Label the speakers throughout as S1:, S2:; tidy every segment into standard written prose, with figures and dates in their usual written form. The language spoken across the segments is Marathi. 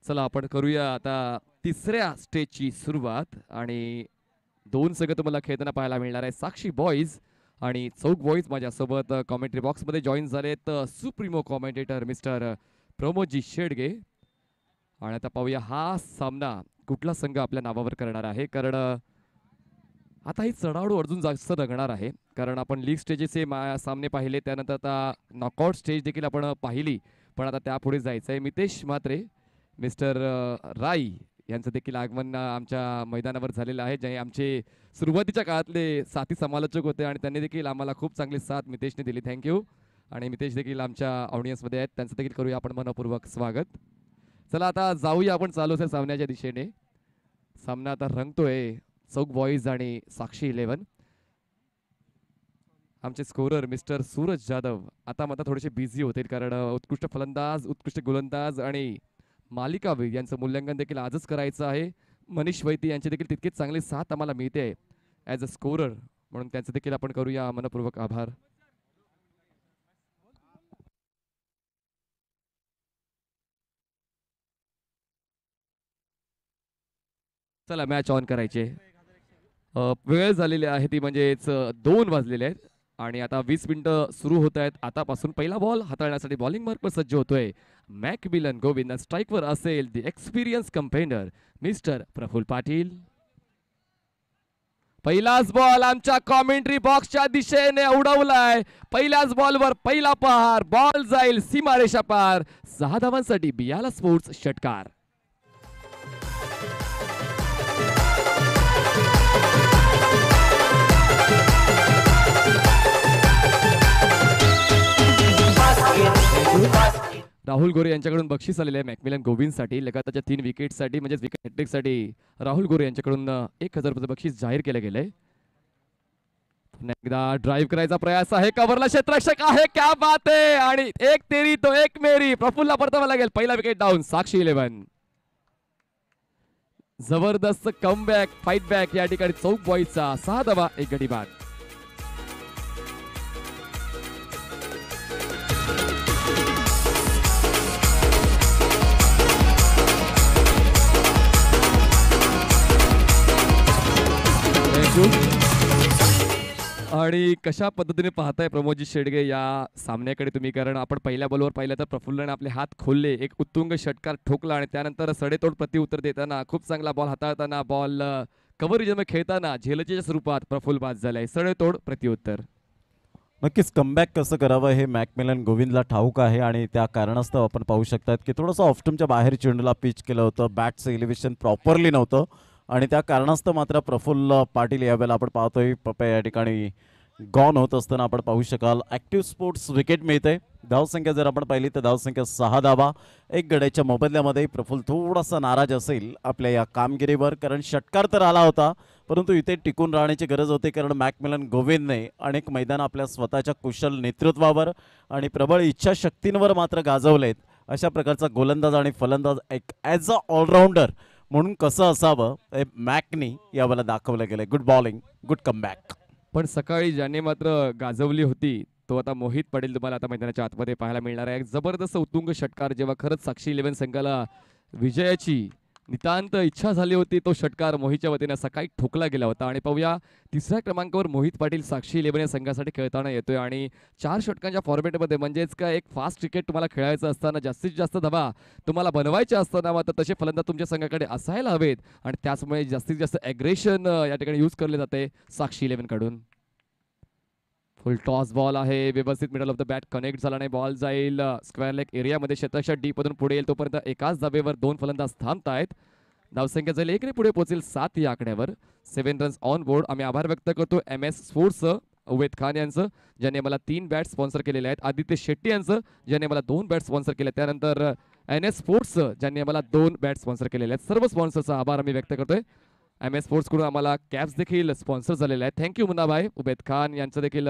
S1: चला आपण करूया आता तिसऱ्या स्टेजची सुरुवात आणि दोन संघ तुम्हाला खेळताना पाहायला मिळणार आहे. साक्षी बॉईज आणि चौक बॉईज माझ्यासोबत कॉमेंट्री बॉक्समध्ये जॉईन झालेत supremo commentator mister Pramodji Shedge. आणि आता पाहूया हा सामना कुठला संघ आपल्या नावावर करणार आहे, कारण आता ही चढावड अजून जास्त रंगणार आहे. कारण आपण लीग स्टेजेसचे सामने पाहिले, त्यानंतर आता नॉकआउट स्टेज देखील आपण पाहिली, पण आता त्यापुढे जायचं आहे. मितेश म्हात्रे मिस्टर राई यांचं देखील आगमन आमच्या मैदानावर झालेलं आहे, जे आमचे सुरुवातीच्या काळातले साथी समालोचक होते आणि त्यांनी देखील आम्हाला खूप चांगली साथ मितेशने दिली. थँक्यू. आणि मितेश देखील आमच्या ऑडियन्समध्ये आहेत, त्यांचं देखील करूया आपण मनपूर्वक स्वागत. चला आता जाऊया आपण चालू असेल सामन्याच्या दिशेने. सामना आता रंगतोय चौक बॉईज आणि साक्षी 11. आमचे स्कोरर मिस्टर सूरज जाधव आता मात्र थोडेसे बिझी होतील, कारण उत्कृष्ट फलंदाज, उत्कृष्ट गोलंदाज आणि मालिकावीर यांचं मूल्यांकन देखील आजच करायचं आहे. मनीष वैती यांची देखील तितकीच चांगली साथ आम्हाला मिळते ॲज अ स्कोरर, म्हणून त्यांचं देखील आपण करूया मनपूर्वक आभार. चला मॅच ऑन करायचे. वेळ झालेली आहे ती म्हणजेच 2 वाजलेले आहेत आणि आता 20 मिनिटं सुरू होत आहेत आतापासून. पहिला बॉल हाताळण्यासाठी बॉलिंग मार्कवर सज्ज होतोय मॅकमिलन गोविंद. स्ट्राईकवर असेल the experience compounder mister Praful Patil. पहिलाच बॉल आमच्या कॉमेंट्री बॉक्सच्या दिशेने उडवलाय. पहिल्याच बॉलवर पहिला पहार, बॉल जाईल सीमारेषा पार. 6 धावांसाठी बियाला स्पोर्ट्स षटकार. राहुल गोरे यांच्याकडून बक्षीस आलेले आहे मॅकमिलन गोविंदसाठी. लगातारच्या 3 विकेटसाठी म्हणजेच विकेट हॅट्रिकसाठी राहुल गोरे यांच्याकडून 1000 रुपये बक्षीस जाहीर केले गेले. एकदा ड्राईव्ह करायचा प्रयास आहे, कव्हरला क्षेत्ररक्षक आहे, क्या बात आहे. आणि एक तेरी तो एक मेरी, प्रफुल्लला परतावा लागेल. पहिला विकेट डाऊन साक्षी 11. जबरदस्त कमबॅक, फाईट बॅक या ठिकाणी चौक बॉईजचा. 6 धावा 1 गडी बाद. आणि कशा पद्धतीने पाहताय प्रमोदजी शेडगे या सामन्याकडे तुम्ही, कारण आपण पहिल्या बॉलवर पाहिलं तर प्रफुल्लने आपले हात खोलले, एक उत्तुंग षटकार ठोकला आणि त्यानंतर सडेतोड प्रत्युत्तर देताना, खूप चांगला बॉल हाताळताना, बॉल कव्हरेजमध्ये खेळताना झेलच्या स्वरूपात प्रफुल्ल बाद झालाय. सडेतोड प्रत्युत्तर.
S2: नक्कीच कमबॅक कसं करावं हे मॅकमिलन गोविंदला ठाऊक आहे आणि त्या कारणास्तव आपण पाहू शकतात की थोडंसं ऑफस्टमच्या बाहेर चेंडूला पिच केलं होतं, बॅटचं इलिव्हेशन प्रॉपरली नव्हतं आणि त्या कारणास्तव मात्र प्रफुल्ल पाटील यावेळेला आपण पाहतोय या ठिकाणी गॉन होत असताना आपण पाहू शकाल. ॲक्टिव्ह स्पोर्ट्स विकेट मिळते. धावसंख्या जर आपण पाहिली तर धावसंख्या 6 धावा 1 गड्याच्या मोबदल्यामध्ये. प्रफुल्ल थोडासा नाराज असेल आपल्या या कामगिरीवर, कारण षटकार तर आला होता परंतु इथे टिकून राहण्याची गरज होती, कारण मॅकमिलन गोविंदने अनेक मैदान आपल्या स्वतःच्या कुशल नेतृत्वावर आणि प्रबळ इच्छाशक्तींवर मात्र गाजवलेत. अशा प्रकारचा गोलंदाज आणि फलंदाज एक ॲज अ ऑलराऊंडर म्हणून कसं असावं हे मॅकनी यावेळेला दाखवलं गेलं. Good bowling, good comeback.
S1: पण सकाळी ज्याने मात्र गाजवली होती तो आता मोहित पटेल तुम्हाला आता मैदानाच्या आतमध्ये पाहायला मिळणार आहे. जबरदस्त उत्तुंग षटकार, जेव्हा खरंच साक्षी 11 संघाला विजयाची नितांत इच्छा झाली होती, तो षटकार मोहितच्या वतीने सकाळी ठोकला गेला होता. आणि पाहूया 3ऱ्या क्रमांकावर मोहित पाटील साक्षी 11 या संघासाठी खेळताना येतोय आणि 4 षटकांच्या फॉर्मॅटमध्ये, म्हणजेच काय एक फास्ट क्रिकेट तुम्हाला खेळायचं असताना, जास्तीत जास्त धावा तुम्हाला बनवायच्या असताना मात्र तसे फलंदाज तुमच्या संघाकडे असायला हवेत आणि त्याचमुळे जास्तीत जास्त ॲग्रेशन या ठिकाणी यूज केले जाते साक्षी 11 कडून. फुल टॉस बॉल आहे, व्यवस्थित middle of the bat connect झाला नाही, बॉल जाईल स्क्वेअर लेग एरियामध्ये. क्षेत्ररक्षक डीप मधून पुढे येईल, तोपर्यंत एकाच धावेवर 2 फलंदाज थांबतायत. धावसंख्या जाईल 1 ने पुढे पोहोचेल 7 या आकड्यावर. 7 रन्स ऑन बोर्ड. आम्ही आभार व्यक्त करतो MS स्पोर्ट्स उवेद खान यांचं, ज्यांनी मला 3 बॅट स्पॉन्सर केलेले आहेत. आदित्य शेट्टी यांचं, ज्यांनी मला 2 बॅट स्पॉन्सर केले. त्यानंतर NS स्पोर्ट्स ज्यांनी मला 2 बॅट स्पॉन्सर केलेले आहेत. सर्व स्पॉन्सरचा आभार आम्ही व्यक्त करतोय. MS स्पोर्ट्स कडून आम्हाला कॅप्स देखील स्पॉन्सर झालेले आहेत. थँक्यू मुन्नाभाई. उबेद खान यांचं देखील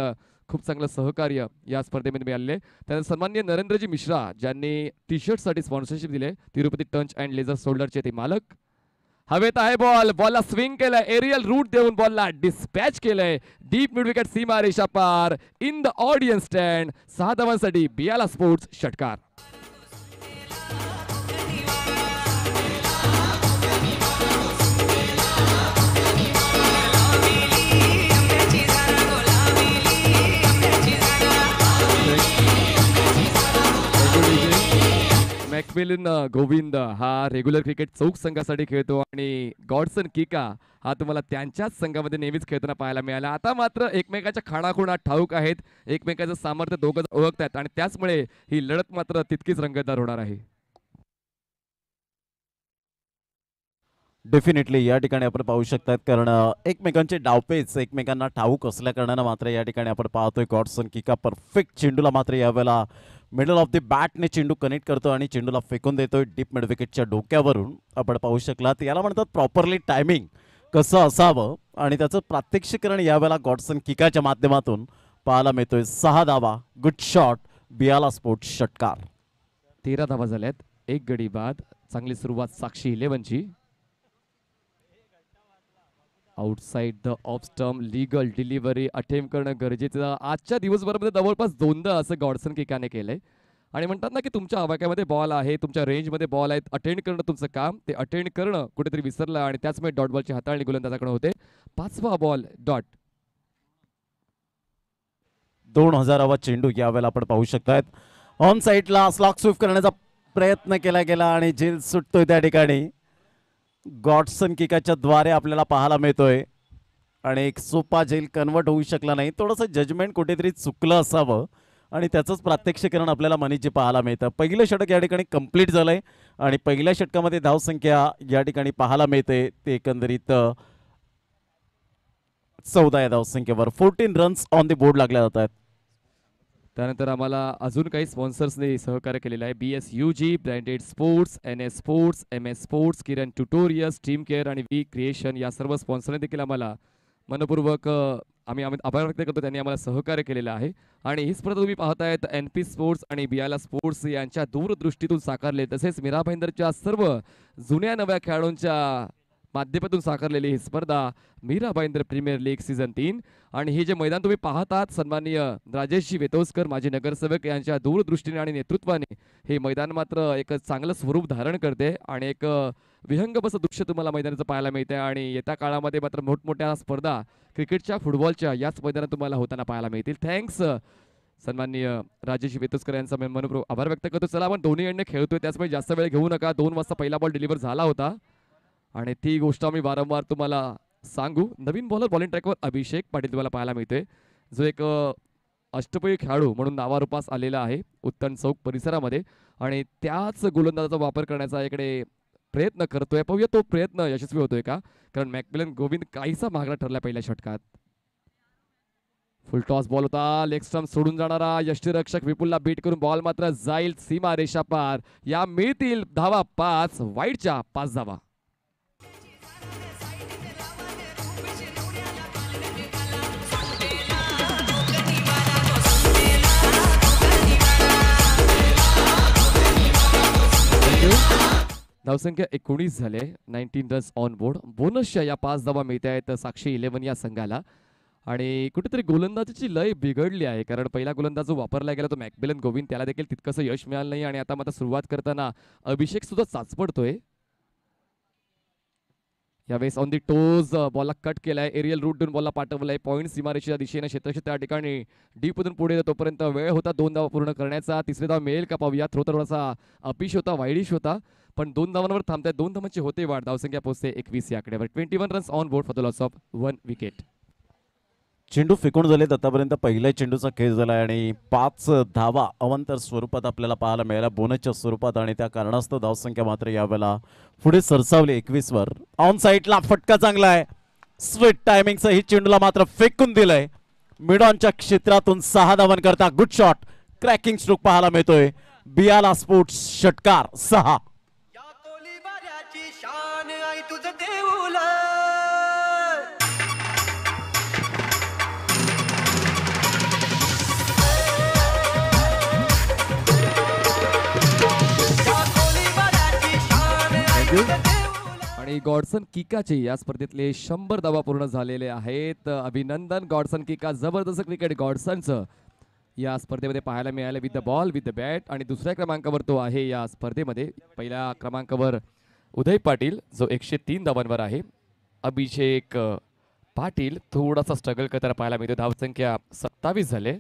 S1: खूप चांगलं सहकार्य या स्पर्धेमध्ये मिळाले. त्यानंतर सन्माननीय नरेंद्रजी मिश्रा ज्यांनी टी-शर्टसाठी स्पॉन्सरशिप दिले. तिरुपती टंच अँड लेझर शोल्डरचे ते मालक. हवेत आहे बॉल, बॉलला स्विंग केलंय, एरियल रूट देऊन बॉलला डिस्पॅच केलंय. डीप मिड विकेट सीमारेषा पार, इन द ऑडियन्स स्टँड. 6 धावांसाठी बियाला स्पोर्ट्स षटकार. मॅकमिलन गोविंद हा रेग्युलर क्रिकेट चौक संघासाठी खेळतो आणि गॉडसन किका हा तुम्हाला त्यांच्याच संघामध्ये नेहमीच खेळताना पाहायला मिळाला. आता मात्र एकमेकाच्या खाणाखुणा ठाऊक आहेत, एकमेकाचं सामर्थ्य दोघं ओळखतात आणि त्याचमुळे ही लढत मात्र तितकीच रंगतदार होणार आहे.
S2: डेफिनेटली या ठिकाणी आपण पाहू शकतात कारण एकमेकांचे डावपेच एकमेकांना ठाऊक असल्या कारणानं मात्र या ठिकाणी आपण पाहतोय गॉडसन किका परफेक्ट चेंडूला मात्र यावेळेला मिडल ऑफ द बॅटने चेंडू कनेक्ट करतो आणि चेंडूला फेकून देतोय डीप मिड विकेटच्या डोक्यावरून. आपण पाहू शकलात याला म्हणतात प्रॉपरली टायमिंग कसं असावं आणि त्याचं प्रात्यक्षिकरण यावेळेला गॉडसन किकाच्या माध्यमातून पाहायला मिळतोय. 6 धावा, गुड शॉट, बियाला स्पोर्ट्स षटकार.
S1: 13 धावा झाल्यात, 1 गडी बाद. चांगली सुरुवात साक्षी 11ची. Outside the off stump legal delivery attempt करणं गरजेचं. आजच्या दिवसभरामध्ये जवळपास 2दा असं गॉडसन किकाने केलंय आणि म्हणतात ना की तुमच्या आवाक्यामध्ये बॉल आहे, तुमच्या रेंजमध्ये बॉल आहेत, अटेंड करणं तुमचं काम, ते अटेंड करणं कुठेतरी विसरलं आणि त्याचमुळे डॉट बॉलची हाताळणी गोलंदाजाकडे होते. 5वा बॉल डॉट.
S2: 2000वा चेंडू यावेळेला आपण पाहू शकतात ऑन साईडला स्लॉक स्विप करण्याचा प्रयत्न केला गेला आणि झेल सुटतोय त्या ठिकाणी. गॉडसन किकाच्या द्वारे आपल्याला पाहायला मिळतोय आणि एक सोपा झेल कन्वर्ट होऊ शकला नाही. थोडंसं जजमेंट कुठेतरी चुकलं असावं आणि त्याचंच प्रात्यक्षिकरण आपल्याला मनीची पाहायला मिळतं. पहिलं षटक या ठिकाणी कंप्लीट झालंय आणि पहिल्या षटकामध्ये धावसंख्या या ठिकाणी पाहायला मिळते ते एकंदरीत 14 या धावसंख्येवर 14 रन्स ऑन द बोर्ड लागल्या जातात.
S1: त्यानंतर आम्हाला अजून काही स्पॉन्सर्सने सहकार्य केलेलं आहे. BSUG, branded sports, NS sports, MS sports, Kiran tutorials, team care आणि वी क्रिएशन या सर्व स्पॉन्सरने देखील आम्हाला मनपूर्वक आम्ही आभार व्यक्त करतो. त्यांनी आम्हाला सहकार्य केलेलं आहे आणि ही स्पर्धा तुम्ही पाहतायत NP स्पोर्ट्स आणि बियाला स्पोर्ट्स यांच्या दूरदृष्टीतून साकारले, तसेच मीरा भाईंदरच्या सर्व जुन्या नव्या खेळाडूंच्या माध्यमातून साकारलेली ही स्पर्धा Mira Bhayander premier league season 3. आणि हे जे मैदान तुम्ही पाहतात सन्माननीय राजेशजी वेतोसकर माजी नगरसेवक यांच्या दूरदृष्टीने आणि नेतृत्वाने हे मैदान मात्र एक चांगलं स्वरूप धारण करते आणि एक विहंगम असं दृश्य तुम्हाला मैदानाचं पाहायला मिळते. आणि येत्या काळामध्ये मात्र मोठमोठ्या स्पर्धा क्रिकेटच्या फुटबॉलच्या याच मैदानात तुम्हाला होताना पाहायला मिळतील. थँक्स सन्माननीय राजेश वेतोसकर यांचा मी मनपूर्वक आभार व्यक्त करतो. चला आपण दोन्ही एंडने खेळतोय त्याचमुळे जास्त वेळ घेऊ नका. 2 वाजता पहिला बॉल डिलिव्हर झाला होता आणि ती गोष्ट आम्ही वारंवार तुम्हाला सांगू. नवीन बॉलर बॉलिंग ट्रॅकवर अभिषेक पाटील तुम्हाला पाहायला मिळतोय, जो एक अष्टपैलू खेळाडू म्हणून नावारूपास आलेला आहे उत्तम चौक परिसरामध्ये आणि त्याच गोलंदाजाचा वापर करण्याचा इकडे प्रयत्न करतोय. पाहूया तो प्रयत्न यशस्वी होतोय का, कारण मॅकमिलन गोविंद काहीसा मागला ठरला पहिल्या षटकात. फुल टॉस बॉल होता, लेग स्टंप सोडून जाणारा यष्टीरक्षक विपुलला बीट करून बॉल मात्र जाईल सीमा रेषा पार. या मिळतील धावा 5, वाईडच्या 5 धावा. धावसंख्या 19 झाले, 19 रन्स ऑन बोर्ड. बोनसच्या या 5 धावा मिळत आहेत साक्षी 11 या संघाला. आणि कुठेतरी गोलंदाजीची लय बिघडली आहे, कारण पहिला गोलंदाज जो वापरला गेला तो मॅकमिलन गोविंद, त्याला देखील तितकंसं यश मिळालं नाही आणि आता मात्र सुरुवात करताना अभिषेक सुद्धा चाचपडतोय. यावेळेस ऑन दी टोज बॉलला कट केलाय, एरियल रूट देऊन बॉलला पाठवलाय पॉईंट सीमारेषेच्या दिशेने क्षेत्रक्षेत्र त्या ठिकाणी डीपमधून पुढे तोपर्यंत वेळ होता 2 धावा पूर्ण करण्याचा. 3री धाव मिळेल का पाहूया. थ्रो तर थोडासा अपिश होता, वाईडिश होता, पण 2 धावांवर थांबताय. 2 धावांची होते वाढ, धावसंख्या पोहोचते 21 या आकड्यावर. 21 runs on board for the loss of 1 wicket.
S2: चेंडू फेकून झालेत आतापर्यंत पहिल्या चेंडूचा खेळ झाला आणि 5 धावा अवंतर स्वरूपात आपल्याला पाहायला मिळाल्या बोनसच्या स्वरूपात आणि त्या कारणास्तव धावसंख्या मात्र यावेळेला पुढे सरसावली 21 वर. ऑन साईडला फटका चांगला आहे, स्वीट टायमिंगचं ही चेंडूला मात्र फेकून दिलंय मिड ऑनच्या क्षेत्रातून. 6 धावांकरता गुड शॉट, क्रॅकिंग स्ट्रोक पाहायला मिळतोय. बियाला स्पोर्ट्स षटकार 6.
S1: आणि गॉडसन किकाचे या स्पर्धेतले 100 धावा पूर्ण झालेले आहेत. अभिनंदन गॉडसन किका, जबरदस्त क्रिकेट गॉडसनचं या स्पर्धेमध्ये पाहायला मिळालं with the ball with the bat. आणि दुसऱ्या क्रमांकावर तो आहे या स्पर्धेमध्ये. पहिल्या क्रमांकावर उदय पाटील जो 103 धावांवर आहे. अभिषेक पाटील थोडासा स्ट्रगल करताना पाहायला मिळतो. धावसंख्या 27 झाले.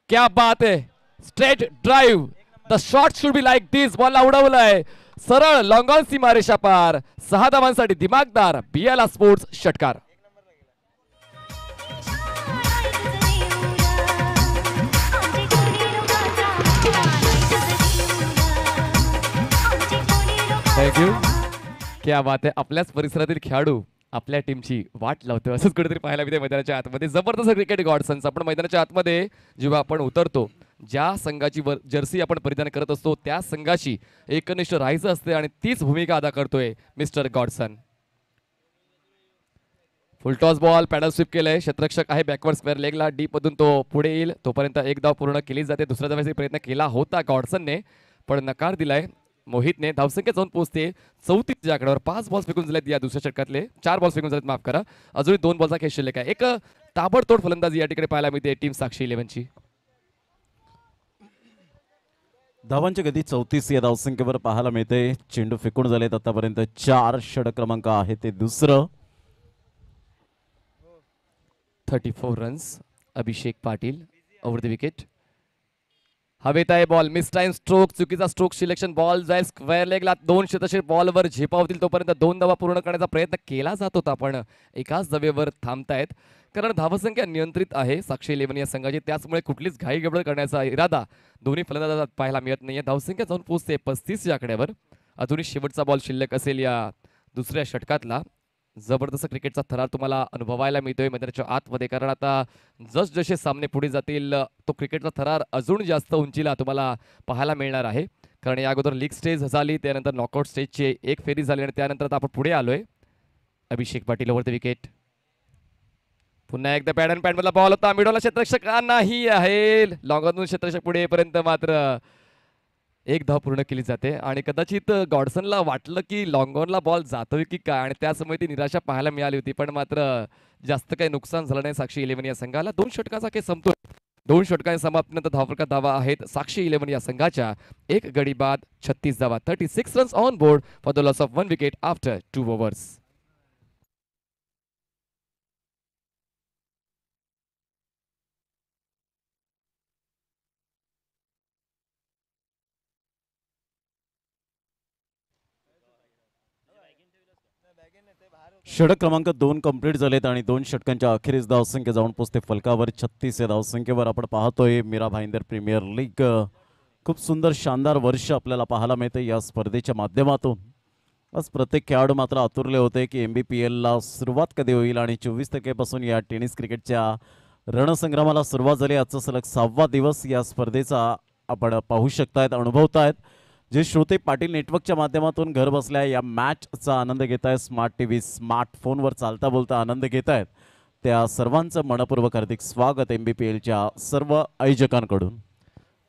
S1: क्या बात है, straight drive, the shot should be like this. बॉलला उडवलंय सरळ लॉंग ऑन सीमारेषा पार. 6 धावांसाठी दिमागदार बियाला स्पोर्ट्स षटकार. थँक्यू. क्या बात आहे. आपल्याच परिसरातील खेळाडू आपल्या टीमची वाट लावतो असंच कुठेतरी पाहायला मिळते मैदानाच्या आतमध्ये. जबरदस्त क्रिकेट गॉडसन्स. आपण मैदानाच्या आतमध्ये जेव्हा आपण उतरतो ज्या संघाची जर्सी आपण परिधान करत असतो त्या संघाशी एकनिष्ठ राहायचं असते आणि तीच भूमिका अदा करतोय mister Godson. Full toss ball paddle sweep केलंय. क्षेत्ररक्षक आहे बॅकवर्ड स्क्वेअर लेगला. डीप मधून तो पुढे येईल तोपर्यंत एक धाव पूर्ण केली जाते. दुसऱ्या धावाचा प्रयत्न केला होता गॉडसनने पण नकार दिलाय मोहितने. धावसंख्या जाऊन पोहोचते 34 च्या आकड्यावर. 5 बॉल्स फेकून झालेत या दुसऱ्या षटकातले. 4 बॉल्स फेकून झालेत, माफ करा. अजूनही 2 बॉलचा खेळ शिल्लक आहे. एक ताबडतोड फलंदाजी या ठिकाणी पाहायला मिळते टीम साक्षी 11ची.
S2: धावांची गती 34 या धावसंख्येवर पाहायला मिळते. चेंडू फेकून झालेत आतापर्यंत 4. षटक क्रमांक आहे ते दुसरं.
S1: 34 runs. Abhishek Patil over the wicket. हवेत आहे बॉल. Mistime stroke. चुकीचा स्ट्रोक सिलेक्शन. बॉल जाईल स्क्वेअर लेगला. 2 शतकें बॉलवर झेपावतील तोपर्यंत 2 धावा पूर्ण करण्याचा प्रयत्न केला जात होता पण एकाच धावेवर थांबतायत कारण धावसंख्या नियंत्रित आहे साक्षी 11 या संघाची. त्याचमुळे कुठलीच घाई गडबड करण्याचा इरादा दोन्ही फलंदाजात पाहायला मिळत नाहीये. धावसंख्या जाऊन पोहोचते 35 या आकड्यावर. अजूनही शेवटचा बॉल शिल्लक असेल या दुसऱ्या षटकातला. जबरदस्त क्रिकेटचा थरार तुम्हाला अनुभवायला मिळतोय मैदानाच्या आतमध्ये कारण आता जसजसे सामने पुढे जातील तो क्रिकेटचा थरार अजून जास्त उंचीला तुम्हाला पाहायला मिळणार आहे कारण या अगोदर लीग स्टेज झाली त्यानंतर नॉकआउट स्टेजची एक फेरी झाली आणि त्यानंतर आता आपण पुढे आलोय. अभिषेक पाटील ओव्हर द विकेट. पुन्हा एकदा पॅड अँड पॅड मधला बॉल होता. मिडोला क्षेत्ररक्षक नाही आहे. लॉंगॉनमधून क्षेत्ररक्षक पुढे येईपर्यंत मात्र एक धाव पूर्ण केली जाते आणि कदाचित गॉडसनला वाटलं की लॉंगॉनला बॉल जातोय की काय आणि त्यासमोर ती निराशा पाहायला मिळाली होती पण मात्र जास्त काही नुकसान झालं नाही साक्षी 11 या संघाला. 2 षटकाचा खेळ संपतोय. 2 षटकांच्या समाप्तीनंतर धावफरकात धावा आहेत साक्षी 11 या संघाच्या. 1 गडी बाद 36 धावा. 36 runs on board for the loss of 1 wicket after 2 overs.
S2: षटक क्रमांक 2 कंप्लीट झालेत आणि 2 षटकांच्या अखेरीस धावसंख्या जाऊन पोचते फलकावर 36 या धावसंख्येवर. आपण पाहतोय मीरा भाईंदर प्रीमियर लीग. खूप सुंदर शानदार वर्ष आपल्याला पाहायला मिळते या स्पर्धेच्या माध्यमातून. आज प्रत्येक खेळाडू मात्र आतुरले होते की MBPLला सुरुवात कधी होईल आणि 24 तारखेपासून या टेनिस क्रिकेटच्या रणसंग्रामाला सुरुवात झाली. आजचा सलग 6वा दिवस या स्पर्धेचा आपण पाहू शकतायत, अनुभवतायत. जे श्रोते पाटील नेटवर्कच्या माध्यमातून घर बसल्या या मॅचचा आनंद घेत आहेत, स्मार्ट TV स्मार्टफोनवर चालता बोलता आनंद घेत आहेत, त्या सर्वांचं मनपूर्वक हार्दिक स्वागत MBPLच्या सर्व आयोजकांकडून.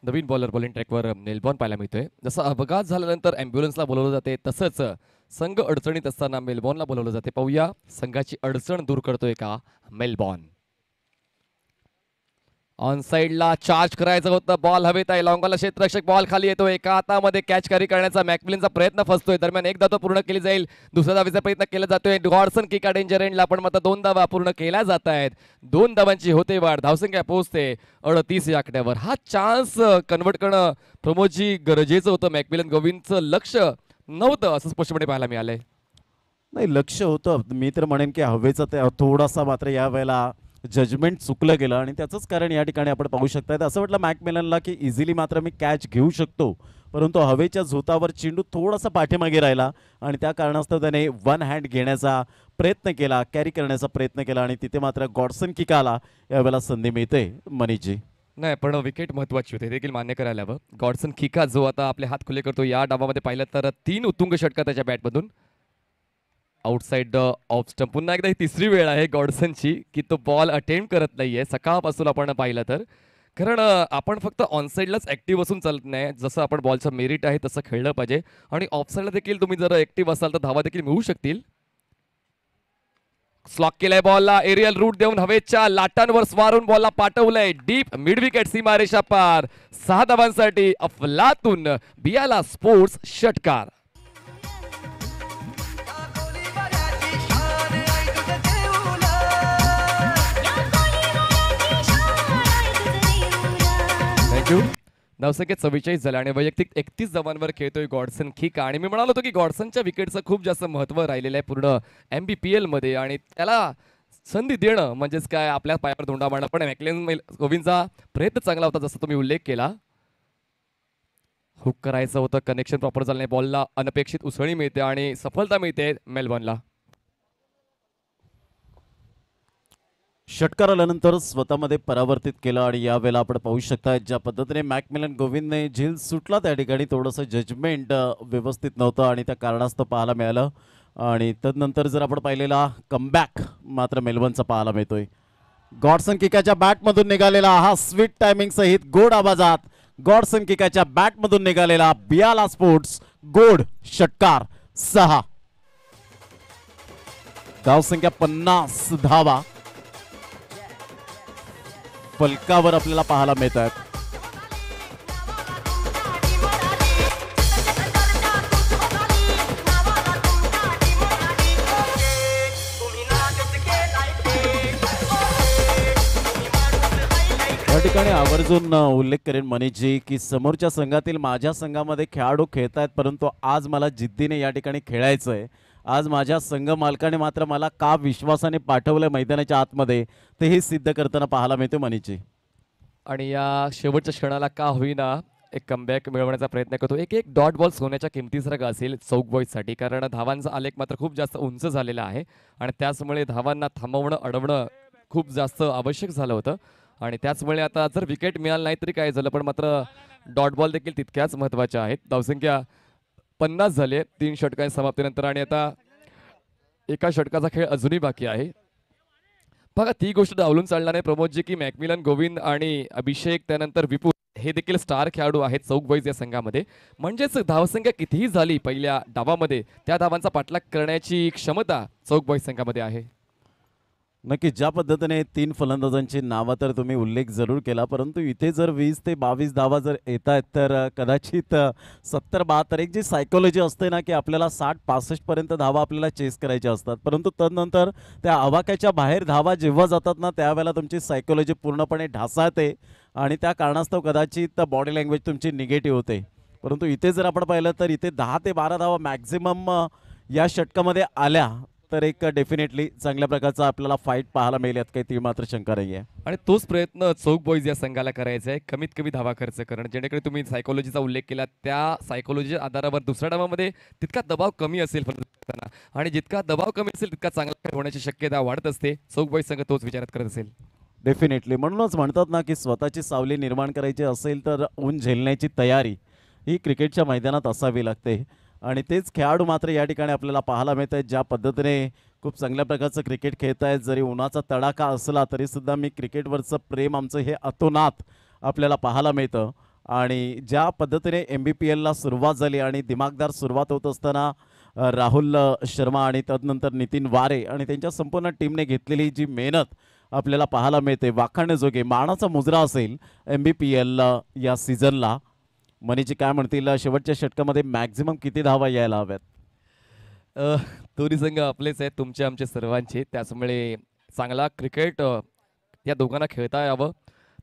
S1: नवीन बॉलर बॉलिंग ट्रॅकवर मेलबॉर्न पाहायला मिळतोय. जसं अपघात झाल्यानंतर ॲम्ब्युलन्सला बोलवलं जाते तसंच संघ अडचणीत असताना मेलबॉर्नला बोलवलं जाते. पाहूया संघाची अडचण दूर करतोय का मेलबॉर्न. ऑन साइडला चार्ज करायचं होतं. बॉल हवेत आहे. लॉंगॉनला क्षेत्ररक्षक. बॉल खाली येतो. एका हातामध्ये कॅच कॅरी करण्याचा मॅकमिलनचा प्रयत्न फसतोय. दरम्यान एक धाव पूर्ण केली जाईल. दुसऱ्या धावेचा प्रयत्न केला जातोय. गॉडसन किका डेंजर एंडला पण मात्र 2 धावा पूर्ण केल्या जात आहेत. 2 धावांची होते वाढ. धावसंख्या पोहोचते 38 या आकड्यावर. हा चान्स कन्वर्ट करणं प्रमोदजी गरजेचं होतं. मॅकमिलन गोविंदचं लक्ष नव्हतं असं स्पष्टपणे पाहायला मिळालंय.
S2: नाही, लक्ष होतं. मी तर म्हणेन की हवेचा ते थोडासा मात्र या वेळेला जजमेंट चुकलं गेलं आणि त्याचंच कारण या ठिकाणी आपण पाहू शकतायत. असं वाटलं मॅकमिलनला की इझिली मात्र मी कॅच घेऊ शकतो, परंतु हवेच्या झोतावर चेंडू थोडासा पाठीमागे राहिला आणि त्या कारणास्तव त्याने 1 हँड घेण्याचा प्रयत्न केला, कॅरी करण्याचा प्रयत्न केला आणि तिथे मात्र गॉडसन किक आला. यावेळेला संधी मिळते मनीषजी.
S1: नाही पण विकेट महत्वाची होते देखील मान्य करायला हवं. गॉडसन किका जो आता आपले हात खुले करतो या डावामध्ये पाहिलं तर 3 उत्तुंग षटका त्याच्या बॅटमधून. Outside off stump. पुन्हा एकदा ही तिसरी वेळ आहे गॉडसनची की तो बॉल अटेम्प्ट करत नाहीये सकाळपासून आपण पाहिलं तर. कारण आपण फक्त ऑनसाईडलाच ऍक्टिव्ह असून चालत नाही. जसं आपण बॉलचं मेरिट आहे तसं खेळलं पाहिजे आणि ऑफसाईडला देखील तुम्ही जर ऍक्टिव्ह असाल तर धावा देखील मिळू शकतील. स्लॉक केलाय बॉलला. एरियल रूट देऊन हवेच्या लाटांवर स्वारून बॉलला पाठवलंय डीप मिड विकेट सीमारेषा पार. 6 धावांसाठी अफलातून बियाला स्पोर्ट्स षटकार. धावसंख्या 44 झाल्या आणि वैयक्तिक 31 धावांवर खेळतोय गॉडसन खिका. आणि मी म्हणालो होतो की गॉडसनच्या विकेटचं खूप जास्त महत्त्व राहिलेलं आहे पूर्ण MBPL मध्ये आणि त्याला संधी देणं म्हणजेच काय आपल्या पायावर धोंडा मारणं. पण मॅकलेन गोविंदचा प्रयत्न चांगला होता जसं तुम्ही उल्लेख केला. हुक करायचं होतं, कनेक्शन प्रॉपर झालं नाही, बॉलला अनपेक्षित उसळी मिळते आणि सफलता मिळते मेलबर्नला.
S2: षटकार आल्यानंतर स्वतःमध्ये परावर्तित केलं आणि यावेळेला आपण पाहू शकता ज्या पद्धतीने मॅकमिलन गोविंदने झील सुटला त्या ठिकाणी थोडंसं जजमेंट व्यवस्थित नव्हतं आणि त्या कारणास्तव पाहायला मिळालं. आणि तदनंतर जर आपण पाहिलेला कमबॅक मात्र मेलबर्नचा पाहायला मिळतोय. गॉडसन किकाच्या बॅटमधून निघालेला हा स्वीट टायमिंग सहित गोड आवाजात गॉडसन किकाच्या बॅटमधून निघालेला बियाला स्पोर्ट्स गोड षटकार 6. धावसंख्या 50 धावा फलकावर आपल्याला पाहायला मिळत आहेत. या ठिकाणी आवर्जून उल्लेख करेन मनीषजी की समोरच्या संघातील माझ्या संघामध्ये खेळाडू खेळतायत परंतु आज मला जिद्दीने या ठिकाणी खेळायचं आहे. आज माझ्या संघ मालकाने मात्र मला का विश्वासाने पाठवलं मैदानाच्या आतमध्ये ते हे सिद्ध करताना पाहायला मिळते मनीषजी.
S1: आणि या शेवटच्या क्षणाला का होईना एक कमबॅक मिळवण्याचा प्रयत्न करतो. एक डॉट बॉल सोन्याच्या किमतीसारखा असेल चौक बॉयजसाठी, कारण धावांचा आलेख मात्र खूप जास्त उंच झालेला आहे आणि त्याचमुळे धावांना थांबवणं अडवणं खूप जास्त आवश्यक झालं होतं. आणि त्याचमुळे आता जर विकेट मिळालं नाही तरी काय झालं, पण मात्र डॉट बॉल देखील तितक्याच महत्त्वाच्या आहेत. धावसंख्या 50 झाले 3 षटकांच्या समाप्तीनंतर आणि आता एका षटकाचा खेळ अजूनही बाकी आहे. बघा ती गोष्ट डावलून चालणार आहे प्रमोदजी की मॅकमिलन गोविंद आणि अभिषेक त्यानंतर विपुल हे देखील स्टार खेळाडू आहेत चौक बॉईज या संघामध्ये. म्हणजेच धावसंख्या कितीही झाली पहिल्या डावामध्ये त्या धावांचा पाठलाग करण्याची क्षमता चौक बॉईज संघामध्ये आहे.
S2: नक्की ज्या पद्धतीने 3 फलंदाजांची नावं तर तुम्ही उल्लेख जरूर केला परंतु इथे जर 20 ते 22 धावा जर येत आहेत तर कदाचित 70-72 एक जी सायकोलॉजी असते ना की आपल्याला 60-65 पर्यंत धावा आपल्याला चेस करायच्या असतात परंतु तदनंतर त्या आवाक्याच्या बाहेर धावा जेव्हा जातात ना त्यावेळेला तुमची सायकोलॉजी पूर्णपणे ढासाळते आणि त्या कारणास्तव कदाचित बॉडी लँग्वेज तुमची निगेटिव्ह होते. परंतु इथे जर आपण पाहिलं तर इथे 10 ते 12 धावा मॅक्झिमम या षटकामध्ये आल्या तर एक डेफिनेटली चांगल्या प्रकारचा आपल्याला फाईट पाहायला मिळेल यात काही ती मात्र शंका नाही आहे.
S1: आणि तोच प्रयत्न चौक बॉईज या संघाला करायचा आहे, कमीत कमी धावा खर्च करणं, जेणेकरून तुम्ही सायकोलॉजीचा उल्लेख केला त्या सायकोलॉजीच्या आधारावर दुसऱ्या डावामध्ये तितका दबाव कमी असेल फलंदाजांना आणि जितका दबाव कमी असेल तितका चांगला खेळ होण्याची शक्यता वाढत असते. चौक बॉईज संघ तोच विचारात करत असेल.
S2: डेफिनेटली म्हणूनच म्हणतात ना की स्वतःची सावली निर्माण करायची असेल तर ऊन झेलण्याची तयारी ही क्रिकेटच्या मैदानात असावी लागते आणि तेच खेळाडू मात्र या ठिकाणी आपल्याला पाहायला मिळत आहेत. ज्या पद्धतीने खूप चांगल्या प्रकारचं क्रिकेट खेळत आहेत, जरी उन्हाचा तडाखा असला तरीसुद्धा मी क्रिकेटवरचं प्रेम आमचं हे अतोनात आपल्याला पाहायला मिळतं. आणि ज्या पद्धतीने MBPLला सुरुवात झाली आणि दिमागदार सुरुवात होत असताना राहुल शर्मा आणि तदनंतर नितीन वारे आणि त्यांच्या संपूर्ण टीमने घेतलेली जी मेहनत आपल्याला पाहायला मिळते वाखाणण्याजोगे मानाचा मुजरा असेल MBPL या सीझनला. मनीजी काय म्हणतील शेवटच्या षटकामध्ये मॅक्झिमम किती धावा यायला हव्यात?
S1: दोन्ही संघ आपलेच आहेत, तुमचे आमचे सर्वांचे, त्याचमुळे चांगला क्रिकेट या दोघांना खेळता यावं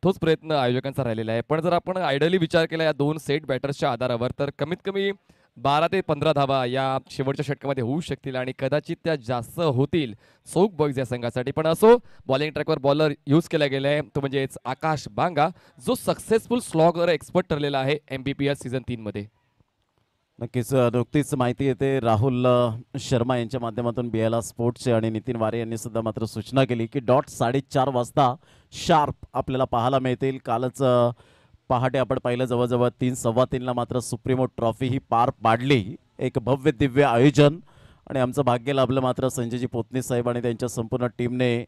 S1: तोच प्रयत्न आयोजकांचा राहिलेला आहे. पण जर आपण आयडियली विचार केला या 2 सेट बॅटर्सच्या आधारावर तर कमीत कमी 12 ते 15 धावा या शेवटच्या षटकामध्ये होऊ शकतील आणि कदाचित त्या जास्त होतील चौक बॉईज या संघासाठी. पण असो, बॉलिंग ट्रॅकवर बॉलर यूज केला गेला आहे तो म्हणजेच आकाश बांगा, जो सक्सेसफुल स्लॉगर एक्सपर्ट ठरलेला आहे MBPL सीझन 3 मध्ये.
S2: नक्कीच नुकतीच माहिती येते राहुल शर्मा यांच्या माध्यमातून बियाला स्पोर्ट्सचे आणि नितीन वारे यांनी सुद्धा मात्र सूचना केली की डॉट 4:30 वाजता शार्प आपल्याला पाहायला मिळतील. कालच पहाटे आपण पाहिलं जवळजवळ 3-3:15ला मात्र सुप्रीमो ट्रॉफी ही पार पाडली. एक भव्य दिव्य आयोजन आणि आमचं भाग्य लाभलं मात्र संजयजी पोतनीस साहेब आणि त्यांच्या संपूर्ण टीमने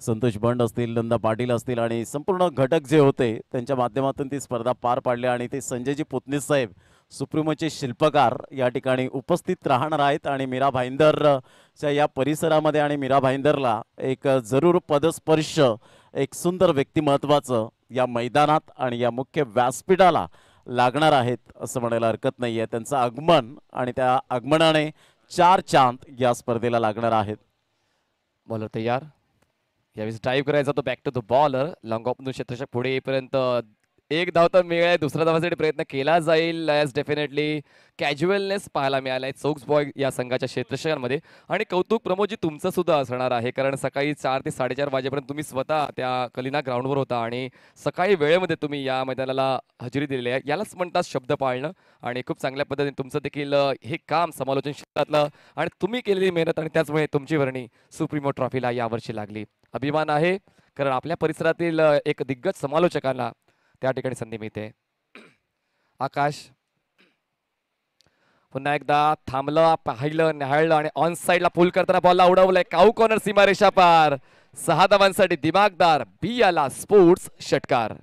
S2: संतोष बंड असतील, नंदा पाटील असतील आणि संपूर्ण घटक जे होते त्यांच्या माध्यमातून ती स्पर्धा पार पाडली आणि ते संजयजी पोतनीस साहेब सुप्रीमोचे शिल्पकार या ठिकाणी उपस्थित राहणार आहेत आणि मीरा भाईंदरच्या या परिसरामध्ये आणि मीरा भाईंदरला एक जरूर पदस्पर्श एक सुंदर व्यक्तिमत्वाचं या मैदानात आणि या मुख्य व्यासपीठाला लागणार आहेत असं म्हणायला हरकत नाही आहे. त्यांचं आगमन आणि त्या आगमनाने 4 चांद या स्पर्धेला लागणार आहेत.
S1: बॉलर तयार, यावेळेस ड्राईव्ह करायचा तो back to the bowler, long off क्षेत्राच्या पुढे येईपर्यंत एक धाव तर मिळेल, दुसऱ्या धावासाठी प्रयत्न केला जाईल. डेफिनेटली कॅज्युअलनेस पाहायला मिळालाय चौक्स बॉय या संघाच्या क्षेत्ररक्षकांमध्ये. आणि कौतुक प्रमोदजी तुमचं सुद्धा असणार आहे, कारण सकाळी 4 ते 4:30 वाजेपर्यंत तुम्ही स्वतः त्या कलिना ग्राउंडवर होता आणि सकाळी वेळेमध्ये तुम्ही या मैदानाला हजेरी दिलेली आहे. यालाच म्हणतात शब्द पाळणं. आणि खूप चांगल्या पद्धतीने तुमचं देखील हे काम समालोचन क्षेत्रातलं आणि तुम्ही केलेली मेहनत आणि त्याचमुळे तुमची वर्णी सुप्रीमो ट्रॉफीला यावर्षी लागली. अभिमान आहे, कारण आपल्या परिसरातील एक दिग्गज समालोचकांना त्या ठिकाणी संधी मिळते. आकाश पुन्हा एकदा थांबलं, पाहिलं, न्याहाळलं आणि ऑन साइडला पुल करताना बॉलला उडवलंय. काऊ कॉर्नर सीमारेषा पार. 6 धावांसाठी दिमागदार बी आला स्पोर्ट्स षटकार.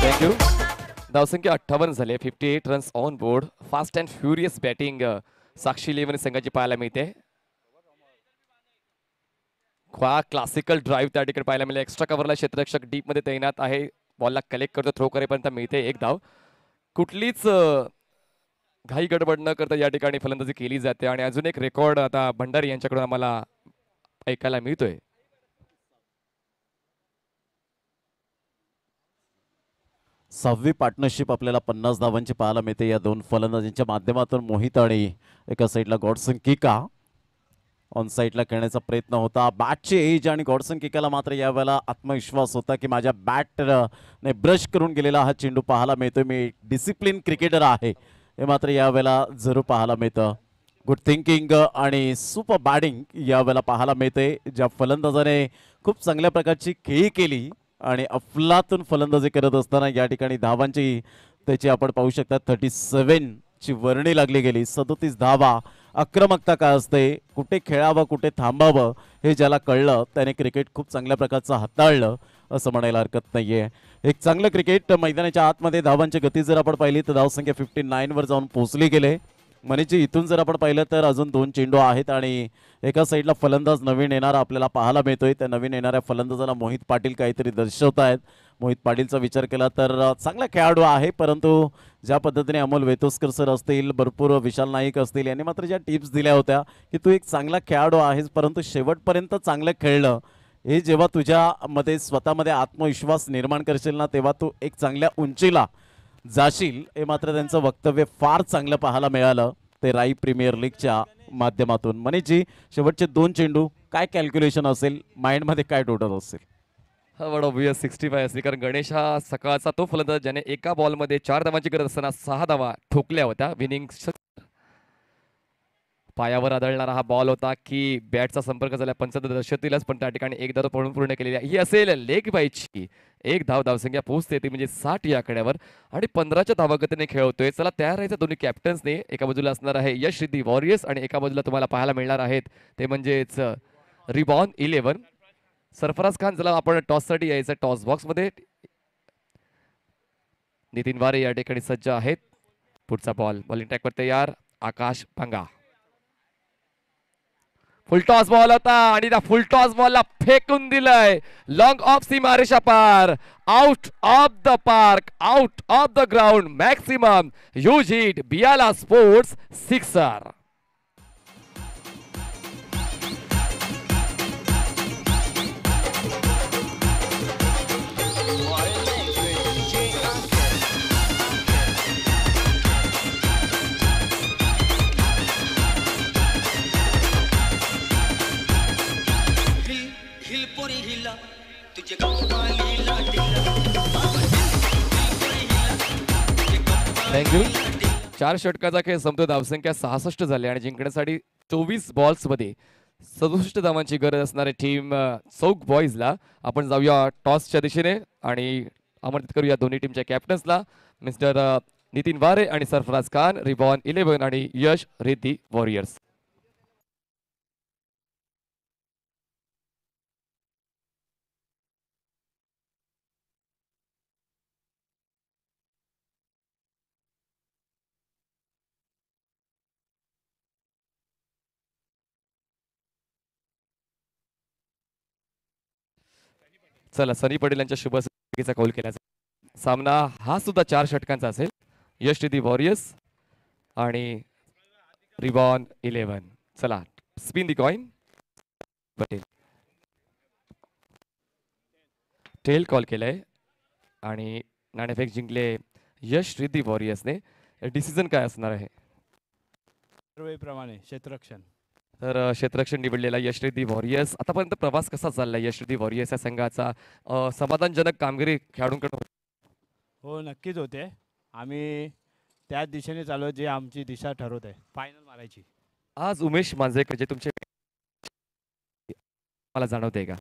S1: थँक्यू. धावसंख्या 58 झाले. 58 runs on board. Fast and furious batting Sakshi eleven संघाची पाहायला मिळते. क्लासिकल ड्राईव्ह त्या ठिकाणी पाहायला मिळेल. एक्स्ट्रा कव्हरला क्षेत्ररक्षक डीप मध्ये तैनात आहे. बॉलला कलेक्ट करतो, थ्रो करेपर्यंत मिळते एक धाव. कुठलीच घाई गडबड न करता या ठिकाणी फलंदाजी केली जाते. आणि अजून एक रेकॉर्ड आता भंडारी यांच्याकडून आम्हाला ऐकायला मिळतोय.
S2: 6वी पार्टनरशिप आपल्याला 50 धावांची पाहायला मिळते या दोन फलंदाजांच्या माध्यमातून. मोहित आणि एका साईडला गॉडसन किका ऑन साईडला खेळण्याचा प्रयत्न होता. बॅटची एज आणि गॉडसन किकाला मात्र यावेळेला आत्मविश्वास होता की माझ्या बॅटने ब्रश करून गेलेला हा चेंडू पाहायला मिळतोय. मी डिसिप्लिन क्रिकेटर आहे हे मात्र यावेळेला जरूर पाहायला मिळतं. गुड थिंकिंग आणि सुपर बॅटिंग यावेळेला पाहायला मिळते. ज्या फलंदाजाने खूप चांगल्या प्रकारची खेळी केली आणि अफलातून फलंदाजी करत असताना या ठिकाणी धावांची त्याची आपण पाहू शकता 37 ची वर्णी लागली गेली. 37 धावा. आक्रमकता काय असते, कुठे खेळावं कुठे थांबावं हे ज्याला कळलं त्याने क्रिकेट खूप चांगल्या प्रकारचं हाताळलं असं म्हणायला हरकत नाहीये. एक चांगलं क्रिकेट मैदानाच्या आतमध्ये धावांची गती जर आपण पाहिली तर धावसंख्या 59 वर जाऊन पोहोचली गेले. मनीची इथून जर आपण पाहिलं तर अजून 2 चेंडू आहेत आणि एका साईडला फलंदाज नवीन येणारा आपल्याला पाहायला मिळतोय. त्या नवीन येणाऱ्या फलंदाजाला मोहित पाटील काहीतरी दर्शवत आहेत. मोहित पाटीलचा विचार केला तर चांगला खेळाडू आहे, परंतु ज्या पद्धतीने अमोल वेतोस्कर सर असतील, भरपूर विशाल नाईक असतील यांनी मात्र ज्या टिप्स दिल्या होत्या की तू एक चांगला खेळाडू आहेस परंतु शेवटपर्यंत चांगलं खेळलं, हे जेव्हा तुझ्यामध्ये स्वतःमध्ये आत्मविश्वास निर्माण करशील ना तेव्हा तू एक चांगल्या उंचीला जाशील. हे मात्र त्यांचं वक्तव्य फार चांगलं पाहायला मिळालं ते राई प्रीमियर लीगच्या माध्यमातून. मनीजी शेवटचे 2 चेंडू काय कॅल्क्युलेशन असेल, माइंडमध्ये काय टोटल असेल?
S1: हा वर्ड ऑब्वियस 65 असली, कारण गणेश हा सकाळचा तो फलंदाज ज्याने एका बॉलमध्ये 4 धावांची गरज असताना 6 धावा ठोकल्या होत्या. विनिंग पायावर आदळणारा हा बॉल होता की बॅटचा संपर्क झाला पंचदशतीलाच, पण त्या ठिकाणी एक धाव पळून पूर्ण केलेली आहे. ही असेल लेग बाईची एक धावसंख्या पोहोचते ती म्हणजे 60 या आकड्यावर आणि 15च्या धावागतीने खेळवतोय. चला तयार राहायचं दोन्ही कॅप्टन्सने. एका बाजूला असणार आहे यश रिद्धी वॉरियर्स आणि एका बाजूला तुम्हाला पाहायला मिळणार आहेत ते म्हणजेच रिबॉर्न 11. सरफराज खान, चला आपण टॉससाठी यायचं टॉस बॉक्समध्ये. नितीन वारे या ठिकाणी सज्ज आहेत. पुढचा बॉल बॉलिंग ट्रॅकवर तयार. आकाश भांगा. फुल टॉस बॉल होता आणि त्या फुल टॉस बॉलला फेकून दिलंय लॉंग ऑफ सीमारेषा पार. Out of the park, out of the ground. Maximum use hit Biyala sports sixer. Thank you. 4 षटकाचा खेळ संपतो. धावसंख्या 66 झाली आणि जिंकण्यासाठी 24 बॉल्स मध्ये 67 धावांची गरज असणारी टीम चौक बॉईजला. आपण जाऊया टॉसच्या दिशेने आणि आमंत्रित करूया दोन्ही टीमच्या कॅप्टन्सला, मिस्टर नितीन वारे आणि सरफराज खान, रिबॉर्न 11 आणि यश रिद्धी वॉरियर्स. चला सनी पटेल यांच्या शुभ कौल केला. सामना हा सुद्धा 4 षटकांचा असेल. यश दी वॉरियर्स आणि रिबॉन 11. चला स्पिन दी कॉइन. पटेल टेल कॉल केलंय आणि नाणेफेक जिंकले यश रिद्धी वॉरियर्सने. डिसिजन काय असणार आहे?
S3: प्रमाणे क्षेत्ररक्षण.
S1: तर क्षेत्ररक्षण निवडलेला यश रिद्धी वॉरियर्स. आतापर्यंत प्रवास कसा चाललाय यश रिद्धी वॉरियर्स या संघाचा? समाधानजनक कामगिरी खेळाडूंकडून.
S3: हो नक्कीच होते. आम्ही त्याच दिशेने चालू आहे जे आमची दिशा ठरवत आहे फायनल मारायची.
S1: आज उमेश मांजरेकर जे तुमचे मला जाणवते का?